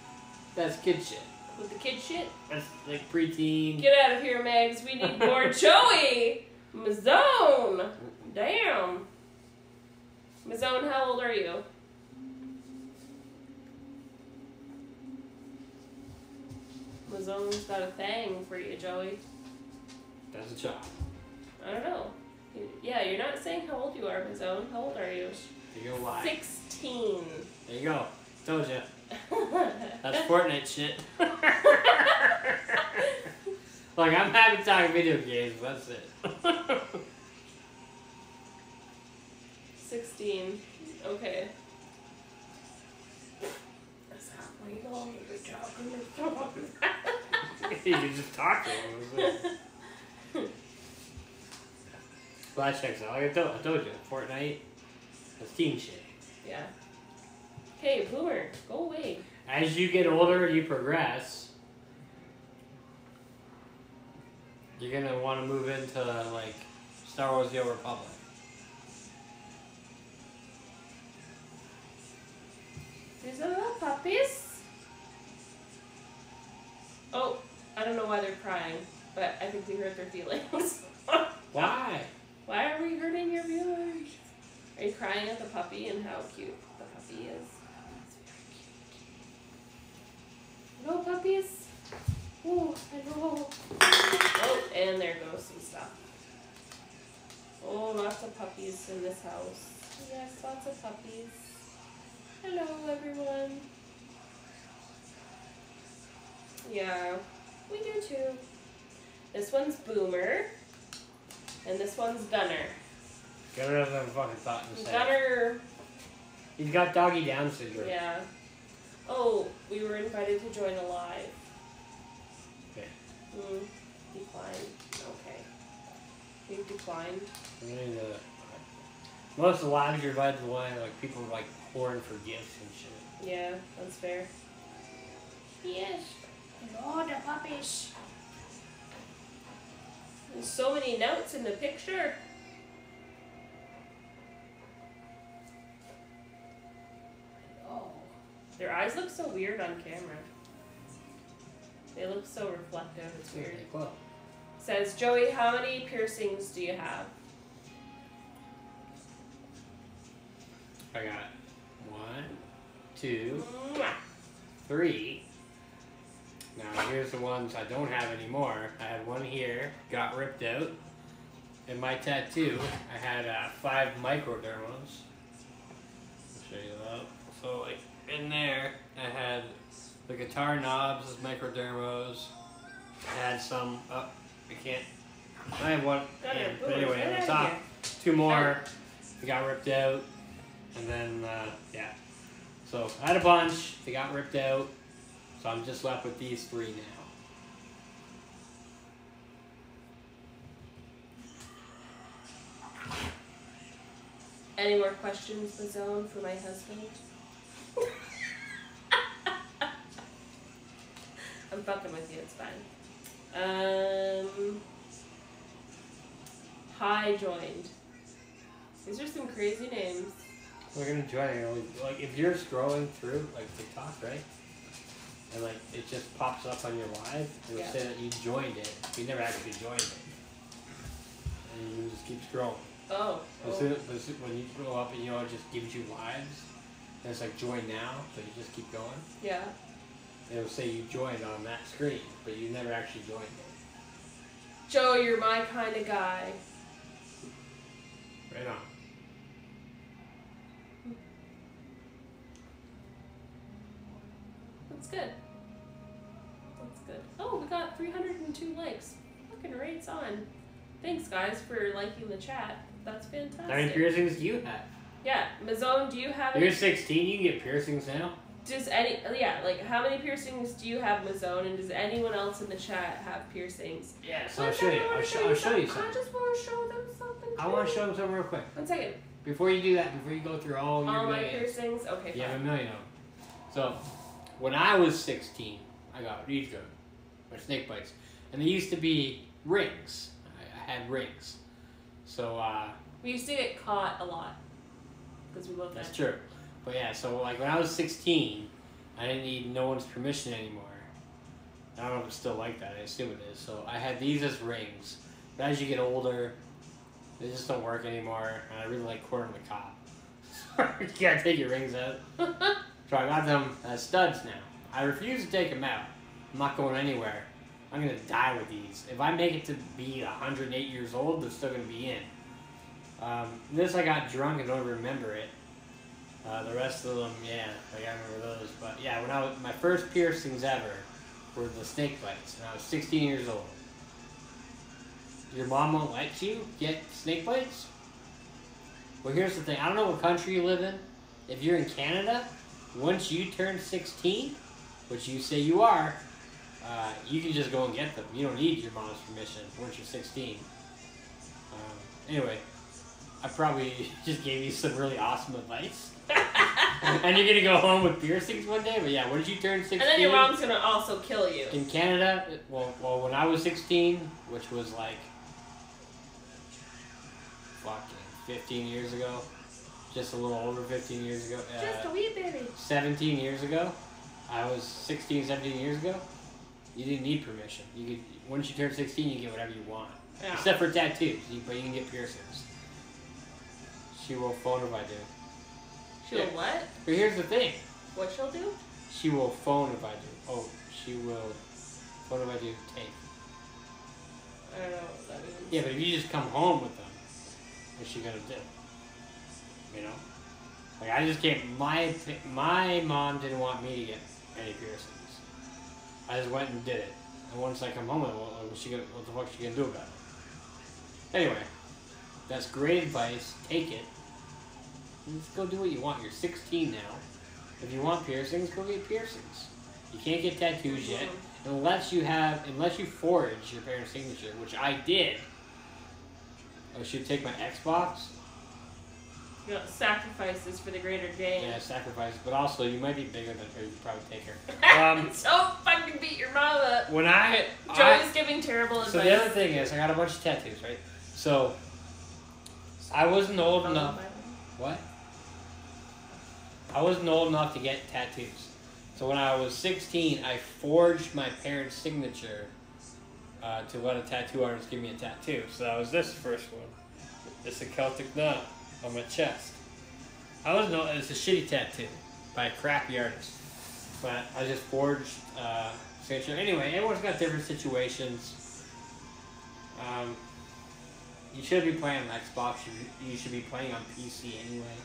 That's kid shit. With the kid shit? That's like preteen. Get out of here, Megs. We need more Joey! Mazone! Damn. Mazone, how old are you? Mazone's got a thing for you, Joey. That's a child. I don't know. Yeah, you're not saying how old you are, Mazone. How old are you? You're gonna lie. 16. There you go. Told you. That's Fortnite shit. Like, I'm happy talking video games, that's it. 16. Okay. That's how we all talking. You can just talk to him. Well, that checks out. Like I told you, Fortnite, that's teen shit. Yeah. Hey, Boomer, go away. As you get older, you progress. You're gonna want to move into like Star Wars: The Old Republic. These are little puppies. Oh, I don't know why they're crying, but I think we hurt their feelings. Why? Why are we hurting your viewers? Are you crying at the puppy and how cute the puppy is? It's very cute. No puppies? Oh, hello. Oh, and there goes some stuff. Oh, lots of puppies in this house. Yes, lots of puppies. Hello, everyone. Yeah, we do too. This one's Boomer. And this one's Gunner. Gunner doesn't have a fucking thought in his head. Gunner. He's got doggy Down syndrome. Yeah. Oh, we were invited to join a live. Okay. Declined. Okay. We've declined. Most of the lives you're invited to one, like people like pouring for gifts and shit. Yeah, that's fair. Yes. Hello, the puppies. There's so many notes in the picture. Oh. Their eyes look so weird on camera. They look so reflective. It's weird. Cool. Says, Joey, how many piercings do you have? I got 1, 2, Mwah. 3. Now here's the ones I don't have anymore. I had one here, got ripped out. And my tattoo, I had 5 microdermos. I'll show you that. So like in there, I had the guitar knobs as microdermos. I had some up. I can't. I have one. Gunner, But Boomer, anyway, get on out the of top, here. 2 more. They got ripped out. And then yeah. So I had a bunch. They got ripped out. So I'm just left with these 3 now. Any more questions, Mazone, for my husband? I'm fucking with you, it's fine. Hi joined. These are some crazy names. We're gonna join it. Like if you're scrolling through like TikTok, right? And like it just pops up on your live, it'll say that you joined it. You never actually joined it. And you just keep scrolling. Oh. But when you scroll up and it just gives you lives, and it's like join now, so you just keep going. Yeah. It'll say you joined on that screen, but you never actually joined it. Joe, you're my kind of guy. Right on. That's good. That's good. Oh, we got 302 likes. Fucking rates on. Thanks, guys, for liking the chat. That's fantastic. How many piercings do you have? Yeah, Mazone, do you have? You're 16. You can get piercings now. Does like how many piercings do you have, Mazone? And does anyone else in the chat have piercings? Yeah, so I'll show you. I'll show you something. I just want to show them something. I want to show them something real quick. 1 second. Before you do that, before you go through all your my piercings, okay. You have a million of them. So, when I was 16, I got these good, my snake bites, and they used to be rings. I had rings. So we used to get caught a lot because we loved that. That's true. But yeah, so like when I was 16, I didn't need no one's permission anymore. I don't know if it's still like that. I assume it is. So I had these as rings. But as you get older, they just don't work anymore. And I really like cornering the cop. You gotta take your rings out. So I got them as studs now. I refuse to take them out. I'm not going anywhere. I'm gonna die with these. If I make it to be 108 years old, they're still gonna be in. This I got drunk and don't remember it. The rest of them, yeah, like I remember those. But yeah, when my first piercings ever were the snake bites, and I was 16 years old. Your mom won't let you get snake bites? Well, here's the thing. I don't know what country you live in. If you're in Canada, once you turn 16, which you say you are, you can just go and get them. You don't need your mom's permission once you're 16. Anyway, I probably just gave you some really awesome advice. And you're going to go home with piercings one day? But yeah, once you turn 16... And then your mom's going to also kill you. In Canada, well, when I was 16, which was like... fucking 15 years ago. Just a little over 15 years ago. Just a wee baby. 17 years ago. I was 16, 17 years ago. You didn't need permission. You could, once you turn 16, you get whatever you want. Yeah. Except for tattoos, but you can get piercings. She will phone if I do. She'll what? But here's the thing. What she'll do? She will phone if I do. Oh, she will phone if I do tape. I don't know what that means. Yeah, but if you just come home with them, what's she gonna do? You know? Like, I just can't... My mom didn't want me to get any piercings. I just went and did it. And once I come home, what the fuck is she gonna do about it? Anyway, that's great advice. Take it. Just go do what you want. You're 16 now. If you want piercings, go get piercings. You can't get tattoos yet. Unless you forge your parents' signature, which I did. Oh, should take my Xbox? You know, sacrifices for the greater gain. Yeah, sacrifices. But also, you might be bigger than her. You could probably take her. Don't fucking beat your mom up. When Joey's giving terrible advice. So the other thing is, I got a bunch of tattoos, right? So, I wasn't old enough. What? I wasn't old enough to get tattoos. So when I was 16, I forged my parents' signature to let a tattoo artist give me a tattoo. So that was this first one. It's a Celtic knot on my chest. I wasn't know it's a shitty tattoo by a crappy artist, but I just forged signature. Anyway, everyone's got different situations. You should be playing on Xbox. You should be playing on PC anyway.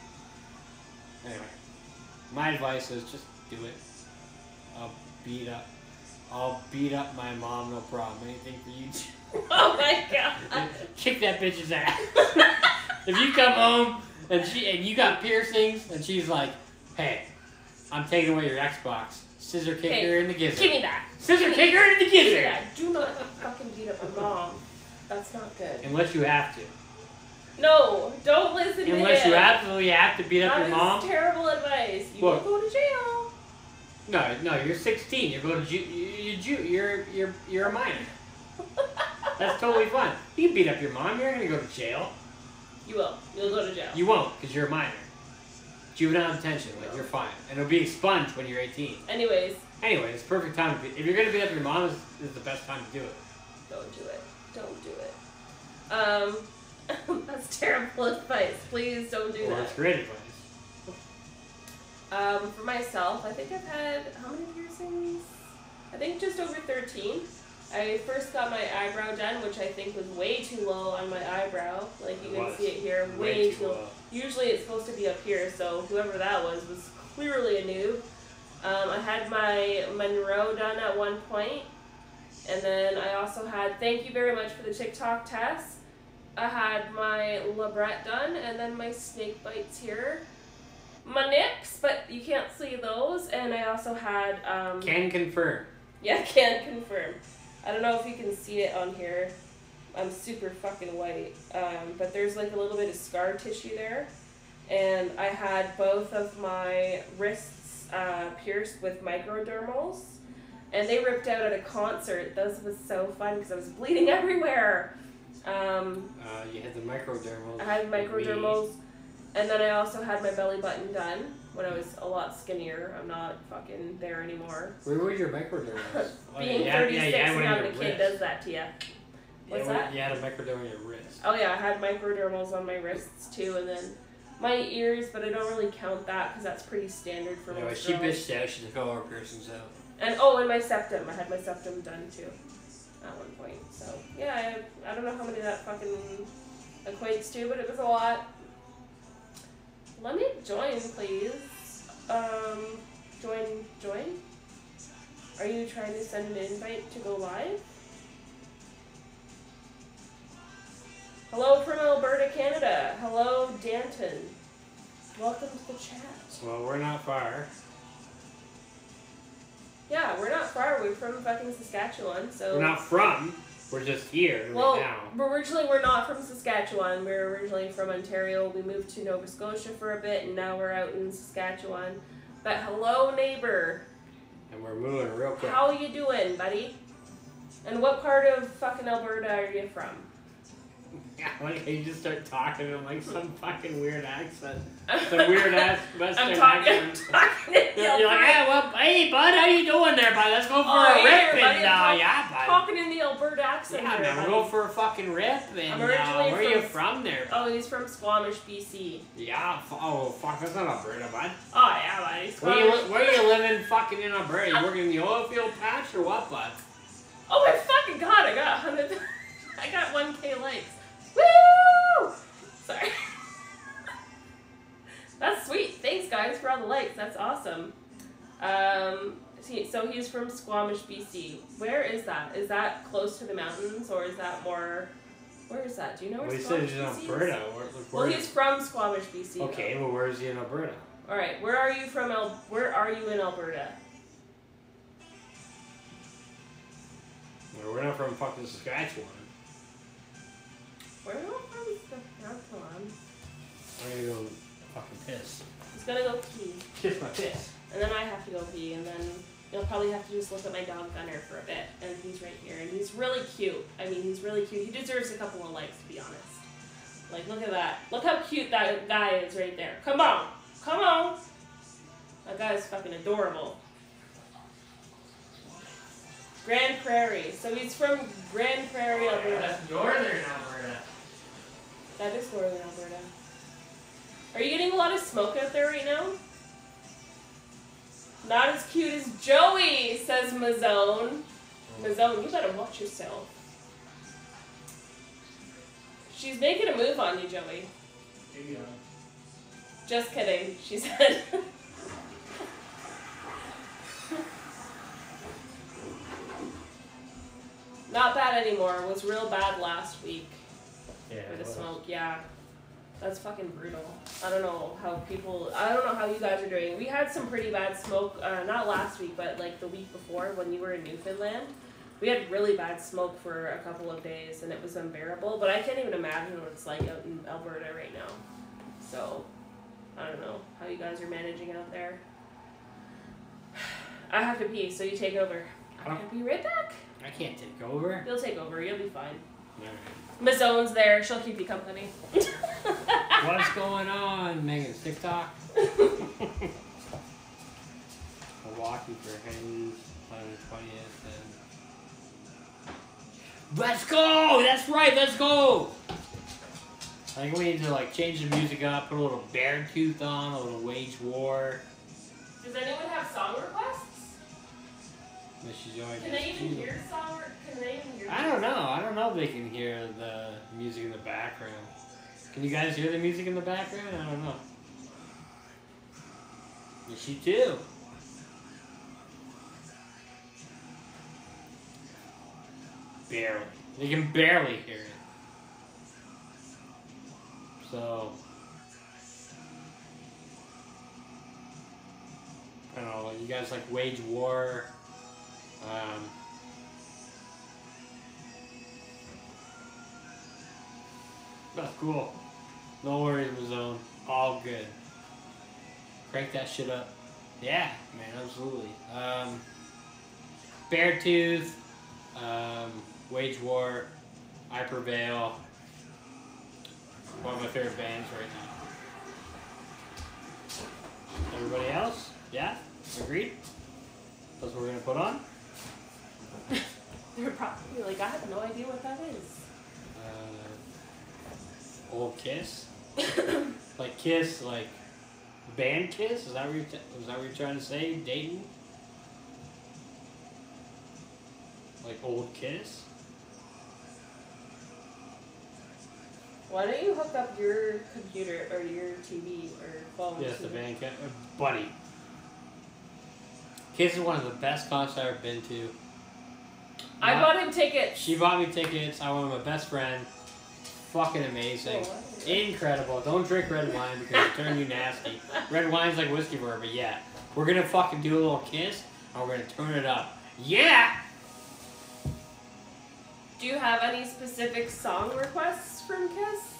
Anyway, my advice is just do it. I'll beat up my mom, no problem. Anything for you too. Oh my god. Kick that bitch's ass. If you come home and you got piercings and she's like, hey, I'm taking away your Xbox. Scissor kick her in the gizzard. Give me that. Scissor kick her in the gizzard. Do not fucking beat up my mom. That's not good. Unless you have to. No, don't listen to him. Unless you absolutely have to beat up your mom. That's terrible advice. You will go to jail. No, you're 16. You're going to you're a minor. That's totally fine. You can beat up your mom. You're going to go to jail. You will. You'll go to jail. You won't, because you're a minor. Juvenile detention, like, you're fine. And it'll be expunged when you're 18. Anyways, it's the perfect time to if you're going to beat up your mom, this is the best time to do it. Don't do it. Don't do it. That's terrible advice. Please don't do that. That's great advice. For myself, I think I've had, how many piercings? I think just over 13. I first got my eyebrow done, which I think was way too low on my eyebrow. Like you can see it here, way too low. Usually it's supposed to be up here, so whoever that was clearly a noob. I had my Monroe done at one point, and then I also had, thank you very much for the TikTok test. I had my labret done, and then my snake bites here. My nips, but you can't see those. And I also had... Can confirm. Yeah, can confirm. I don't know if you can see it on here. I'm super fucking white. But there's like a little bit of scar tissue there. And I had both of my wrists pierced with microdermals. And they ripped out at a concert. Those was so fun because I was bleeding everywhere. You had the microdermals. I had microdermals. And then I also had my belly button done when I was a lot skinnier. I'm not fucking there anymore. Where were your microdermals? Being 36 and having a kid does that to you. What's that? You had a microdermal on your wrist. Oh yeah, I had microdermals on my wrists too, and then my ears, but I don't really count that because that's pretty standard for most She girls. bitched out. She took all her piercings out. And my septum. I had my septum done too at one point. So yeah, I don't know how many that fucking equates to, but it was a lot. Let me join, please. Join. Are you trying to send an invite to go live? Hello from Alberta, Canada. Hello, Danton. Welcome to the chat. Well, we're not far. Yeah, we're not far. We're from fucking Saskatchewan, so... We're not from. We're just here right now. Originally we're not from Saskatchewan. We're originally from Ontario. We moved to Nova Scotia for a bit, and now we're out in Saskatchewan. But hello, neighbor. And we're moving real quick. How you doing, buddy? And what part of fucking Alberta are you from? Yeah, like you just start talking in like some fucking weird accent. Some weird ass Western accent. You're like, hey bud, how you doing there, bud? Let's go for a rip and yeah, bud. Talking in the Alberta accent. Yeah, man, we'll go for a fucking rip and where are you from there? Oh, he's from Squamish, BC. Yeah, oh fuck, that's not Alberta, bud. Oh yeah, buddy. Where you living fucking in Alberta? You working in the oil field patch or what, bud? Oh my fucking god, I got 1K likes. Woo! Sorry. That's sweet. Thanks, guys, for all the likes. That's awesome. So he's from Squamish, BC. Where is that? Is that close to the mountains, or is that more... Where is that? Do you know where Squamish, BC is? Well, he said he's in Alberta. Well, he's from Squamish, BC. Okay, though. well, where is he in Alberta? All right, where are you from? Where are you in Alberta? Well, we're not from fucking Saskatchewan. We're not from Saskatchewan. I'm gonna go fucking piss. He's gonna go pee. Kiss my piss. And then I have to go pee, and then you'll probably have to just look at my dog Gunner for a bit. And he's right here, and he's really cute. I mean, he's really cute. He deserves a couple of likes, to be honest. Like, look at that. Look how cute that guy is right there. Come on. Come on. That guy is fucking adorable. Grand Prairie. So he's from Grand Prairie, Alberta. That's northern Alberta. That is northern Alberta. Are you getting a lot of smoke out there right now? Not as cute as Joey, says Mazone. Mazone, you better watch yourself. She's making a move on you, Joey. Yeah. Just kidding, she said. Not bad anymore. It was real bad last week. Yeah, for the smoke, yeah. That's fucking brutal. I don't know how you guys are doing. We had some pretty bad smoke, not last week, but like the week before when you were in Newfoundland. We had really bad smoke for a couple of days and it was unbearable, but I can't even imagine what it's like out in Alberta right now. So, I don't know how you guys are managing out there. I have to pee, so you take over. I'm gonna be right back. I can't take over. You'll take over, you'll be fine. Alright. Miss Owen's there, she'll keep you company. What's going on, Megan's TikTok? Milwaukee for Henry's 120th and... Let's go! That's right, let's go! I think we need to like change the music up, put a little Beartooth on, a little Wage War. Does anyone have song requests? Can they even hear song? Can they even hear? I don't know. I don't know if they can hear the music in the background. Can you guys hear the music in the background? I don't know. Yes, you do. Barely. They can barely hear it. So, I don't know, you guys like wage war. That's cool. No worries, Mazone. All good. Crank that shit up. Yeah, man, absolutely. Beartooth, Wage War, I Prevail. One of my favorite bands right now. Everybody else? Yeah? Agreed? That's what we're gonna put on? They're probably like, I have no idea what that is. Old Kiss? Like Kiss, like band Kiss? Is that what you're trying to say? Dayton? Like old Kiss? Why don't you hook up your computer or your TV or phone? Yes, the band Kiss. Buddy. Kiss is one of the best concerts I've ever been to. I bought him tickets. She bought me tickets. I went with my best friend. Fucking amazing. Oh, Incredible. Don't drink red wine because it'll turn you nasty. Red wine's like whiskey for her, but yeah. We're gonna fucking do a little Kiss and we're gonna turn it up. Yeah! Do you have any specific song requests from Kiss?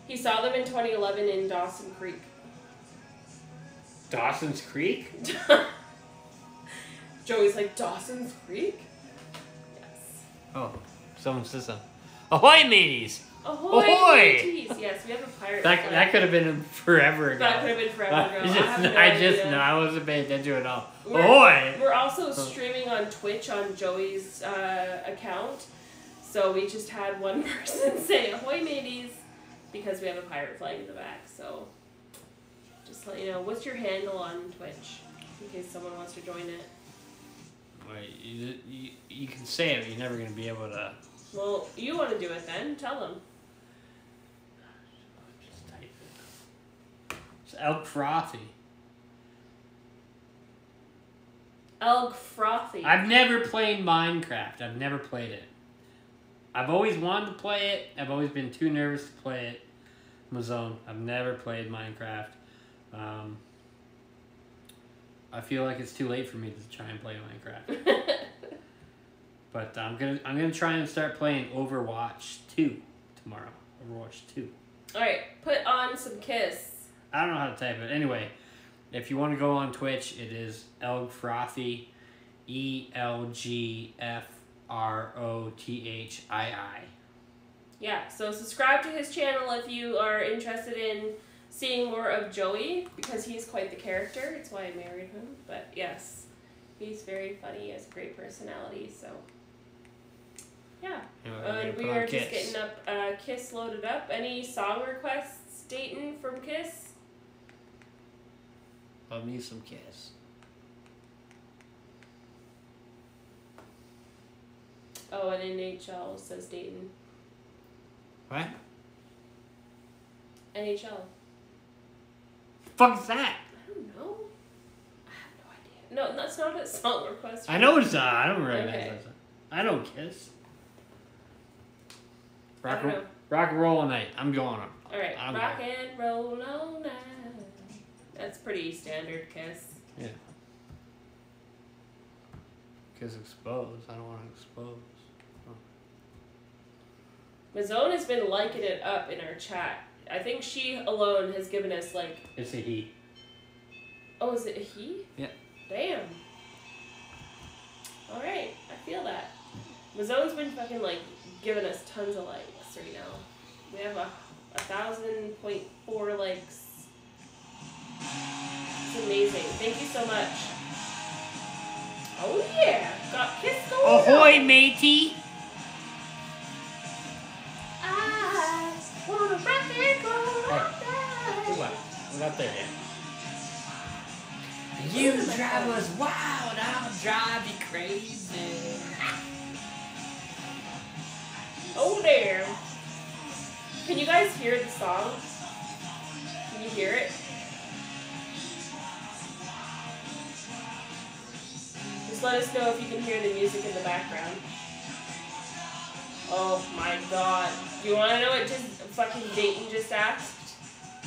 He saw them in 2011 in Dawson Creek. Dawson's Creek? Joey's like, Dawson's Creek? Yes. Oh, someone says something. Ahoy, mateys! Ahoy! Ahoy! Mateys. Yes, we have a pirate flag. That could have been forever ago. That could have been forever ago. I wasn't paying attention at all. Ahoy! We're also streaming on Twitch on Joey's account. So we just had one person say, ahoy, mateys, because we have a pirate flag in the back. So just let you know, what's your handle on Twitch in case someone wants to join it? Wait, you can say it, but you're never going to be able to. Well, you want to do it then? Tell them. Just type it. It's Elk Frothy. Elk Frothy. I've never played Minecraft. I've never played it. I've always wanted to play it. I've always been too nervous to play it. Mazone. I've never played Minecraft. I feel like it's too late for me to try and play Minecraft. But I'm gonna try and start playing Overwatch 2 tomorrow. Overwatch 2. Alright, put on some Kiss. I don't know how to type it. Anyway, if you want to go on Twitch, it is Elg Frothy, ELGFROTHII. Yeah, so subscribe to his channel if you are interested in seeing more of Joey, because he's quite the character. It's why I married him. But yes, he's very funny. He has a great personality, so yeah. And we are just getting up Kiss loaded up. Any song requests, Dayton, from Kiss? Love me some Kiss. Oh, and NHL, says Dayton. What? NHL. Fuck's that? I don't know. I have no idea. No, that's not a song request. I know it's not. I don't recognize Okay. that. I don't Kiss. I don't know. Rock and roll all night. I'm going on. Alright, rock and roll all night. That's pretty standard Kiss. Yeah. Kiss exposed. I don't want to expose. Mazone has been liking it up in our chat. I think she alone has given us like... It's a he. Oh, is it a he? Yeah. Damn. Alright, I feel that. Mazone's been fucking like giving us tons of likes right now. We have 1,000.4 likes. It's amazing. Thank you so much. Oh yeah! Got Kiss going on. Ahoy, matey! I wanna rock and roll all Hey, night. we're not there yet. You drive us wild, I'll drive you crazy. Oh there. Can you guys hear the song? Can you hear it? Just let us know if you can hear the music in the background. Oh my god. Do you want to know what just fucking Dayton just asked?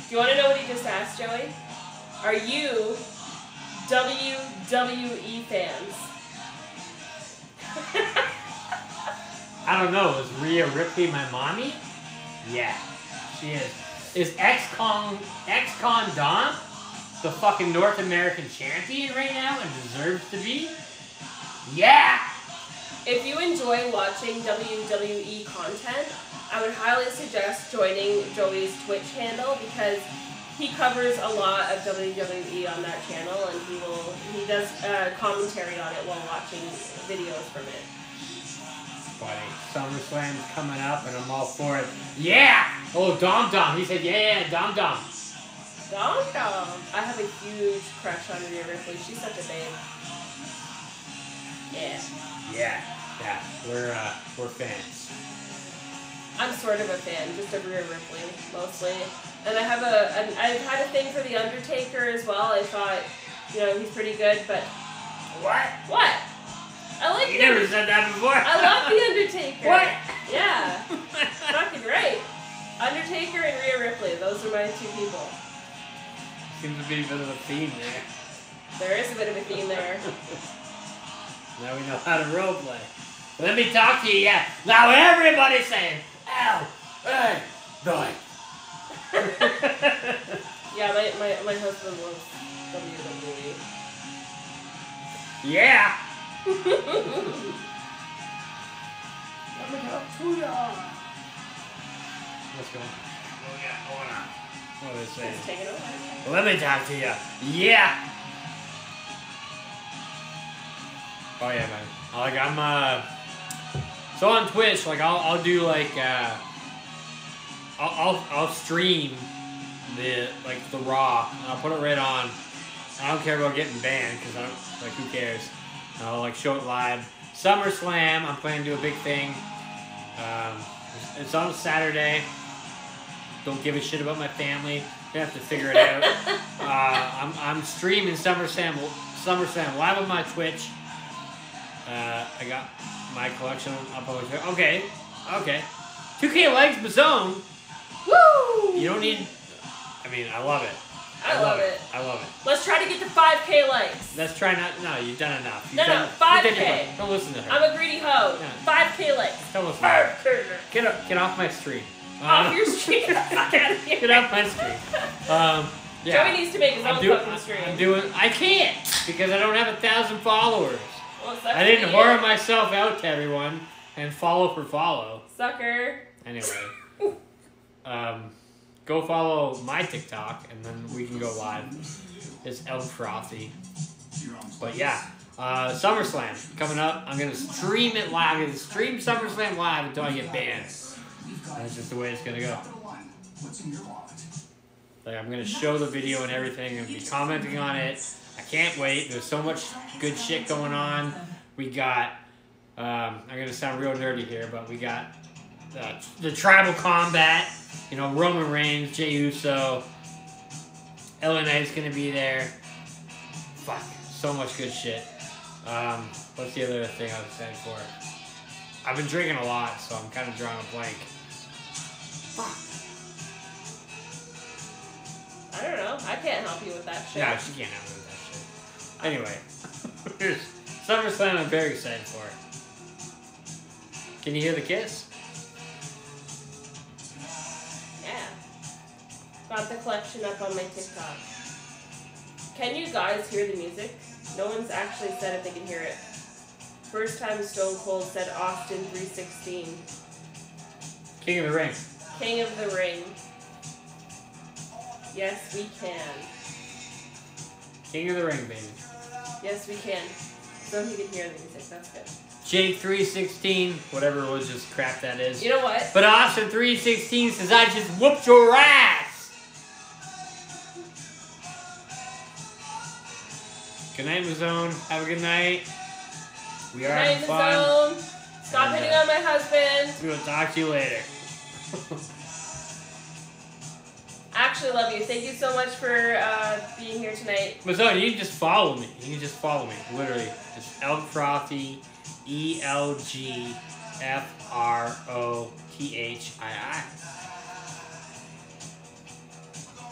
Do you want to know what he just asked, Joey? Are you WWE fans? I don't know. Is Rhea Ripley my mommy? Yeah, she is. Is ex-con Dom the fucking North American champion right now and deserves to be? Yeah! If you enjoy watching WWE content, I would highly suggest joining Joey's Twitch handle because he covers a lot of WWE on that channel and he does commentary on it while watching videos from it. Funny. SummerSlam's coming up and I'm all for it. Yeah! Oh, Dom. He said, yeah, Dom. Dom. I have a huge crush on Rhea Ripley. She's such a babe. Yeah. Yeah. We're fans. I'm sort of a fan, just of Rhea Ripley, mostly. And I've had a thing for The Undertaker as well. I thought, he's pretty good, but... What? I like You never said that before. I love The Undertaker. What? Yeah. Fucking right. Undertaker and Rhea Ripley, those are my two people. Seems to be a bit of a theme there. There is a bit of a theme there. Now we know how to roleplay. Let me talk to you, yeah. Now everybody's saying, ow, hey, die. Yeah, my husband loves WWE. Yeah. Let me talk to ya. What's going on? Oh yeah, hold on. What are they saying? Let's take it over. Let me talk to you. Yeah. Oh yeah, man. I'm so on Twitch, like I'll do like I'll stream the Raw. And I'll put it right on. I don't care about getting banned because I don't who cares. I'll show it live. SummerSlam, I'm planning to do a big thing. It's on a Saturday. Don't give a shit about my family. You have to figure it out. I'm streaming SummerSlam live on my Twitch. I got my collection up on my Twitch. Okay. 2K likes Bazone. Woo! You don't need... I love it. I love it. Let's try to get to 5K likes. Let's try not... No, you've done enough. 5K. Don't listen to her. I'm a greedy hoe. Yeah. 5K likes. Don't listen to her. Get off my stream. Off your stream? Get the fuck out of here. Get off my stream. Yeah. Joey needs to make his own fucking stream. I can't because I don't have 1,000 followers. Well, I didn't whore myself out to everyone and follow for follow. Sucker. Anyway. Go follow my TikTok, and then we can go live. It's El Frothy. But yeah, SummerSlam coming up. I'm gonna stream it live. I'm gonna stream SummerSlam live until I get banned. That's just the way it's gonna go. I'm gonna show the video and everything, and be commenting on it. I can't wait. There's so much good shit going on. We got. I'm gonna sound real nerdy here, but we got the tribal combat. Roman Reigns, Jey Uso, LA Knight's gonna be there. Fuck, so much good shit. What's the other thing I was saying for? I've been drinking a lot, so I'm kind of drawing a blank. Fuck. I don't know. I can't help you with that shit. No, she can't help me with that shit. Anyway, here's SummerSlam. I'm very excited for it. Can you hear the kiss? Got the collection up on my TikTok. Can you guys hear the music? No one's actually said if they can hear it. First time Stone Cold said Austin 3:16. King of the Ring. King of the Ring. Yes, we can. King of the Ring, baby. Yes, we can. So he can hear the music. That's good. Jake 3:16, whatever religious crap that is. You know what? But Austin 3:16 says, I just whooped your ass. Good night, Mazone. Have a good night. We are having fun. Stop hitting on my husband. We will talk to you later. I actually love you. Thank you so much for being here tonight. Mazone, you can just follow me. Literally. Just Elg Frothy, ELG F-R-O-T-H-I-I.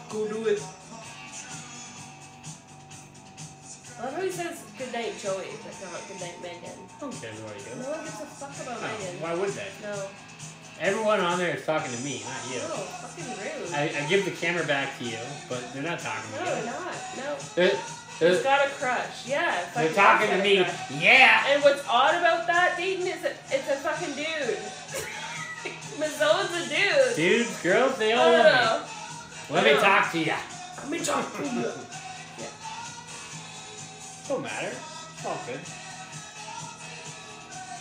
Go do it. I love how he says goodnight Joey, but not goodnight Megan. Who cares what he No does? one gives a fuck about No, Megan. why would they? No. Everyone on there is talking to me, not you. No, fucking rude. I give the camera back to you, but they're not talking to No, you. they're not. No. They're He's got a crush. Yeah. they're fucking talking got to a me. crush. Yeah! And what's odd about that, Dayton, is it's a fucking dude. Mazzone's a dude. Dudes, girls, they all I don't love know. me. Let me talk to you. Let me talk to you. Don't matter. It's all good.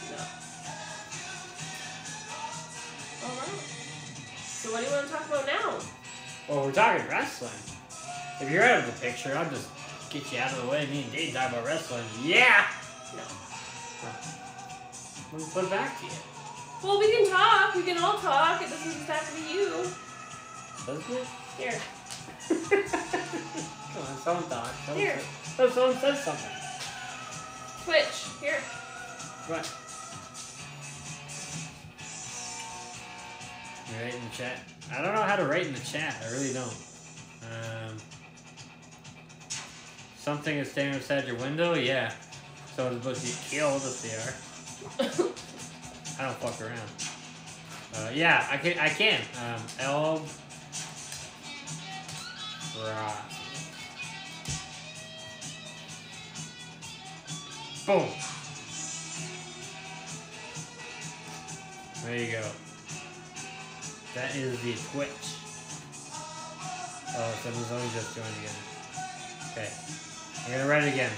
No. Alright. So what do you want to talk about now? Well, we're talking wrestling. If you're out of the picture, I'll just get you out of the way. Me and Dave talk about wrestling. Yeah! No. Let me put it back to you. Well, we can talk. We can all talk. It doesn't just have to be you. Doesn't it? Here. Come on, someone talk. Here. Someone says something. Twitch. Here. What? You write in the chat? I don't know how to write in the chat. I really don't. Something is staying outside your window? Yeah. Someone's supposed to get killed if they are. I don't fuck around. Yeah, I can. L. Boom. There you go. That is the Twitch. Oh, someone's only just joined again. Okay. I'm gonna write it again.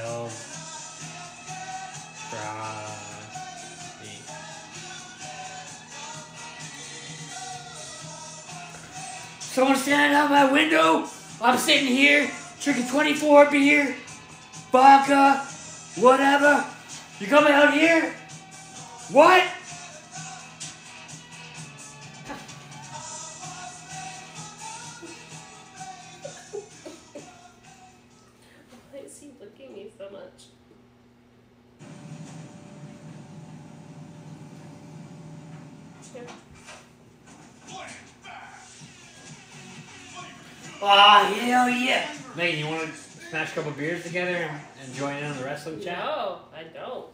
L. Someone standing out my window. I'm sitting here drinking 24 beer, vodka, whatever. You coming out here? What? Why is he looking at me so much? Here. Ah, hell yeah. Megan, you want to smash a couple beers together and join in on the wrestling chat? No, I don't.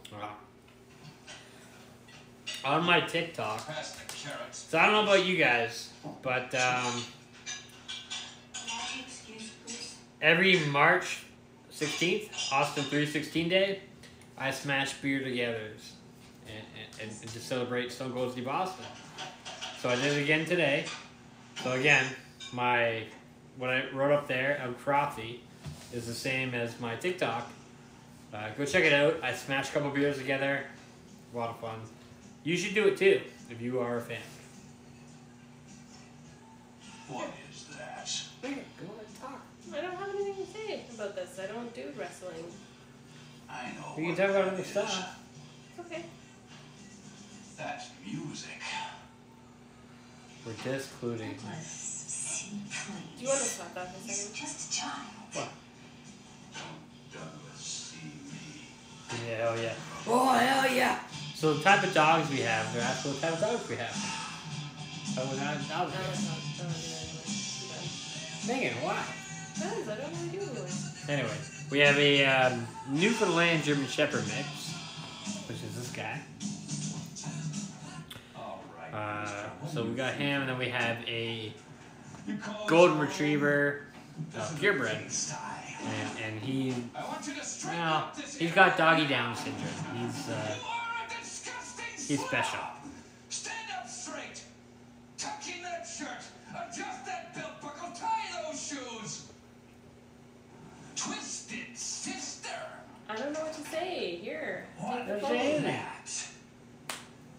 On my TikTok, so I don't know about you guys, but every March 16th, Austin 316 Day, I smash beer togethers and to celebrate Stone Cold Steve Austin. So I did it again today. So again, what I wrote up there, I'm frothy, is the same as my TikTok. Go check it out. I smashed a couple beers together. A lot of fun. You should do it too, if you are a fan. What is that? Go ahead, talk. I don't have anything to say about this. I don't do wrestling. I know. We can what talk about that other is. stuff. It's okay. That's music. We're discluding. Do you want to stop that for a second? Just a child. What? Douglas, see me. Yeah, hell yeah. Oh, hell yeah. So the type of dogs we have, they're asking what type of dogs we have. Oh, we're not dogs. I don't do Megan, why? Because I don't really do it. Anyway, we have a Newfoundland German Shepherd mix, which is this guy. All right. So we got him, and then we have a Golden Retriever, purebred, and he, well, he's got doggy Down syndrome. He's special. Stand up straight. Tuck in that shirt. Adjust that belt buckle. Tie those shoes. Twisted sister. I don't know what to say. Here. What Take the Don't phone. say anything. that?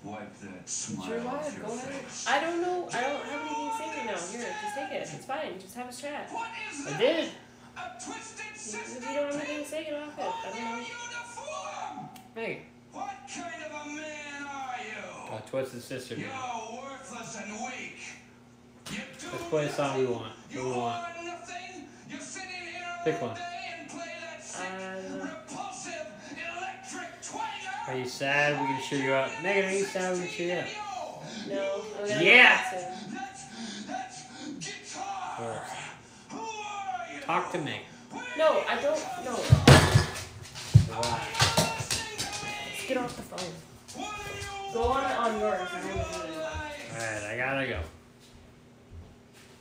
Wipe that smile your off life. your Go ahead. face. I don't know. I don't have anything to say right now. Here, just take it. It's fine. Just have a chat. What is I that? did. A twisted If sister. you don't have anything to say, get off it. I don't know. Uniform. Megan, What kind of a man are you? Twisted Sister. You're Man. worthless and weak. You do Let's play a song we want. You What do we want? nothing. You sit in here Pick all one. day and play that sick, I don't know. repulsive, electric twanger. Are you sad? We can cheer you up. Megan, are you sad? We can cheer you up. No. I'm gonna Yeah. go soon. That's guitar. Who are you? Talk to me. No, I don't. No. Wow. Let's get off the phone. Go on yours. I don't want to do it anymore. Alright, I gotta go.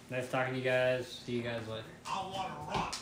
Nice talking to you guys. See you guys later. I want to rock.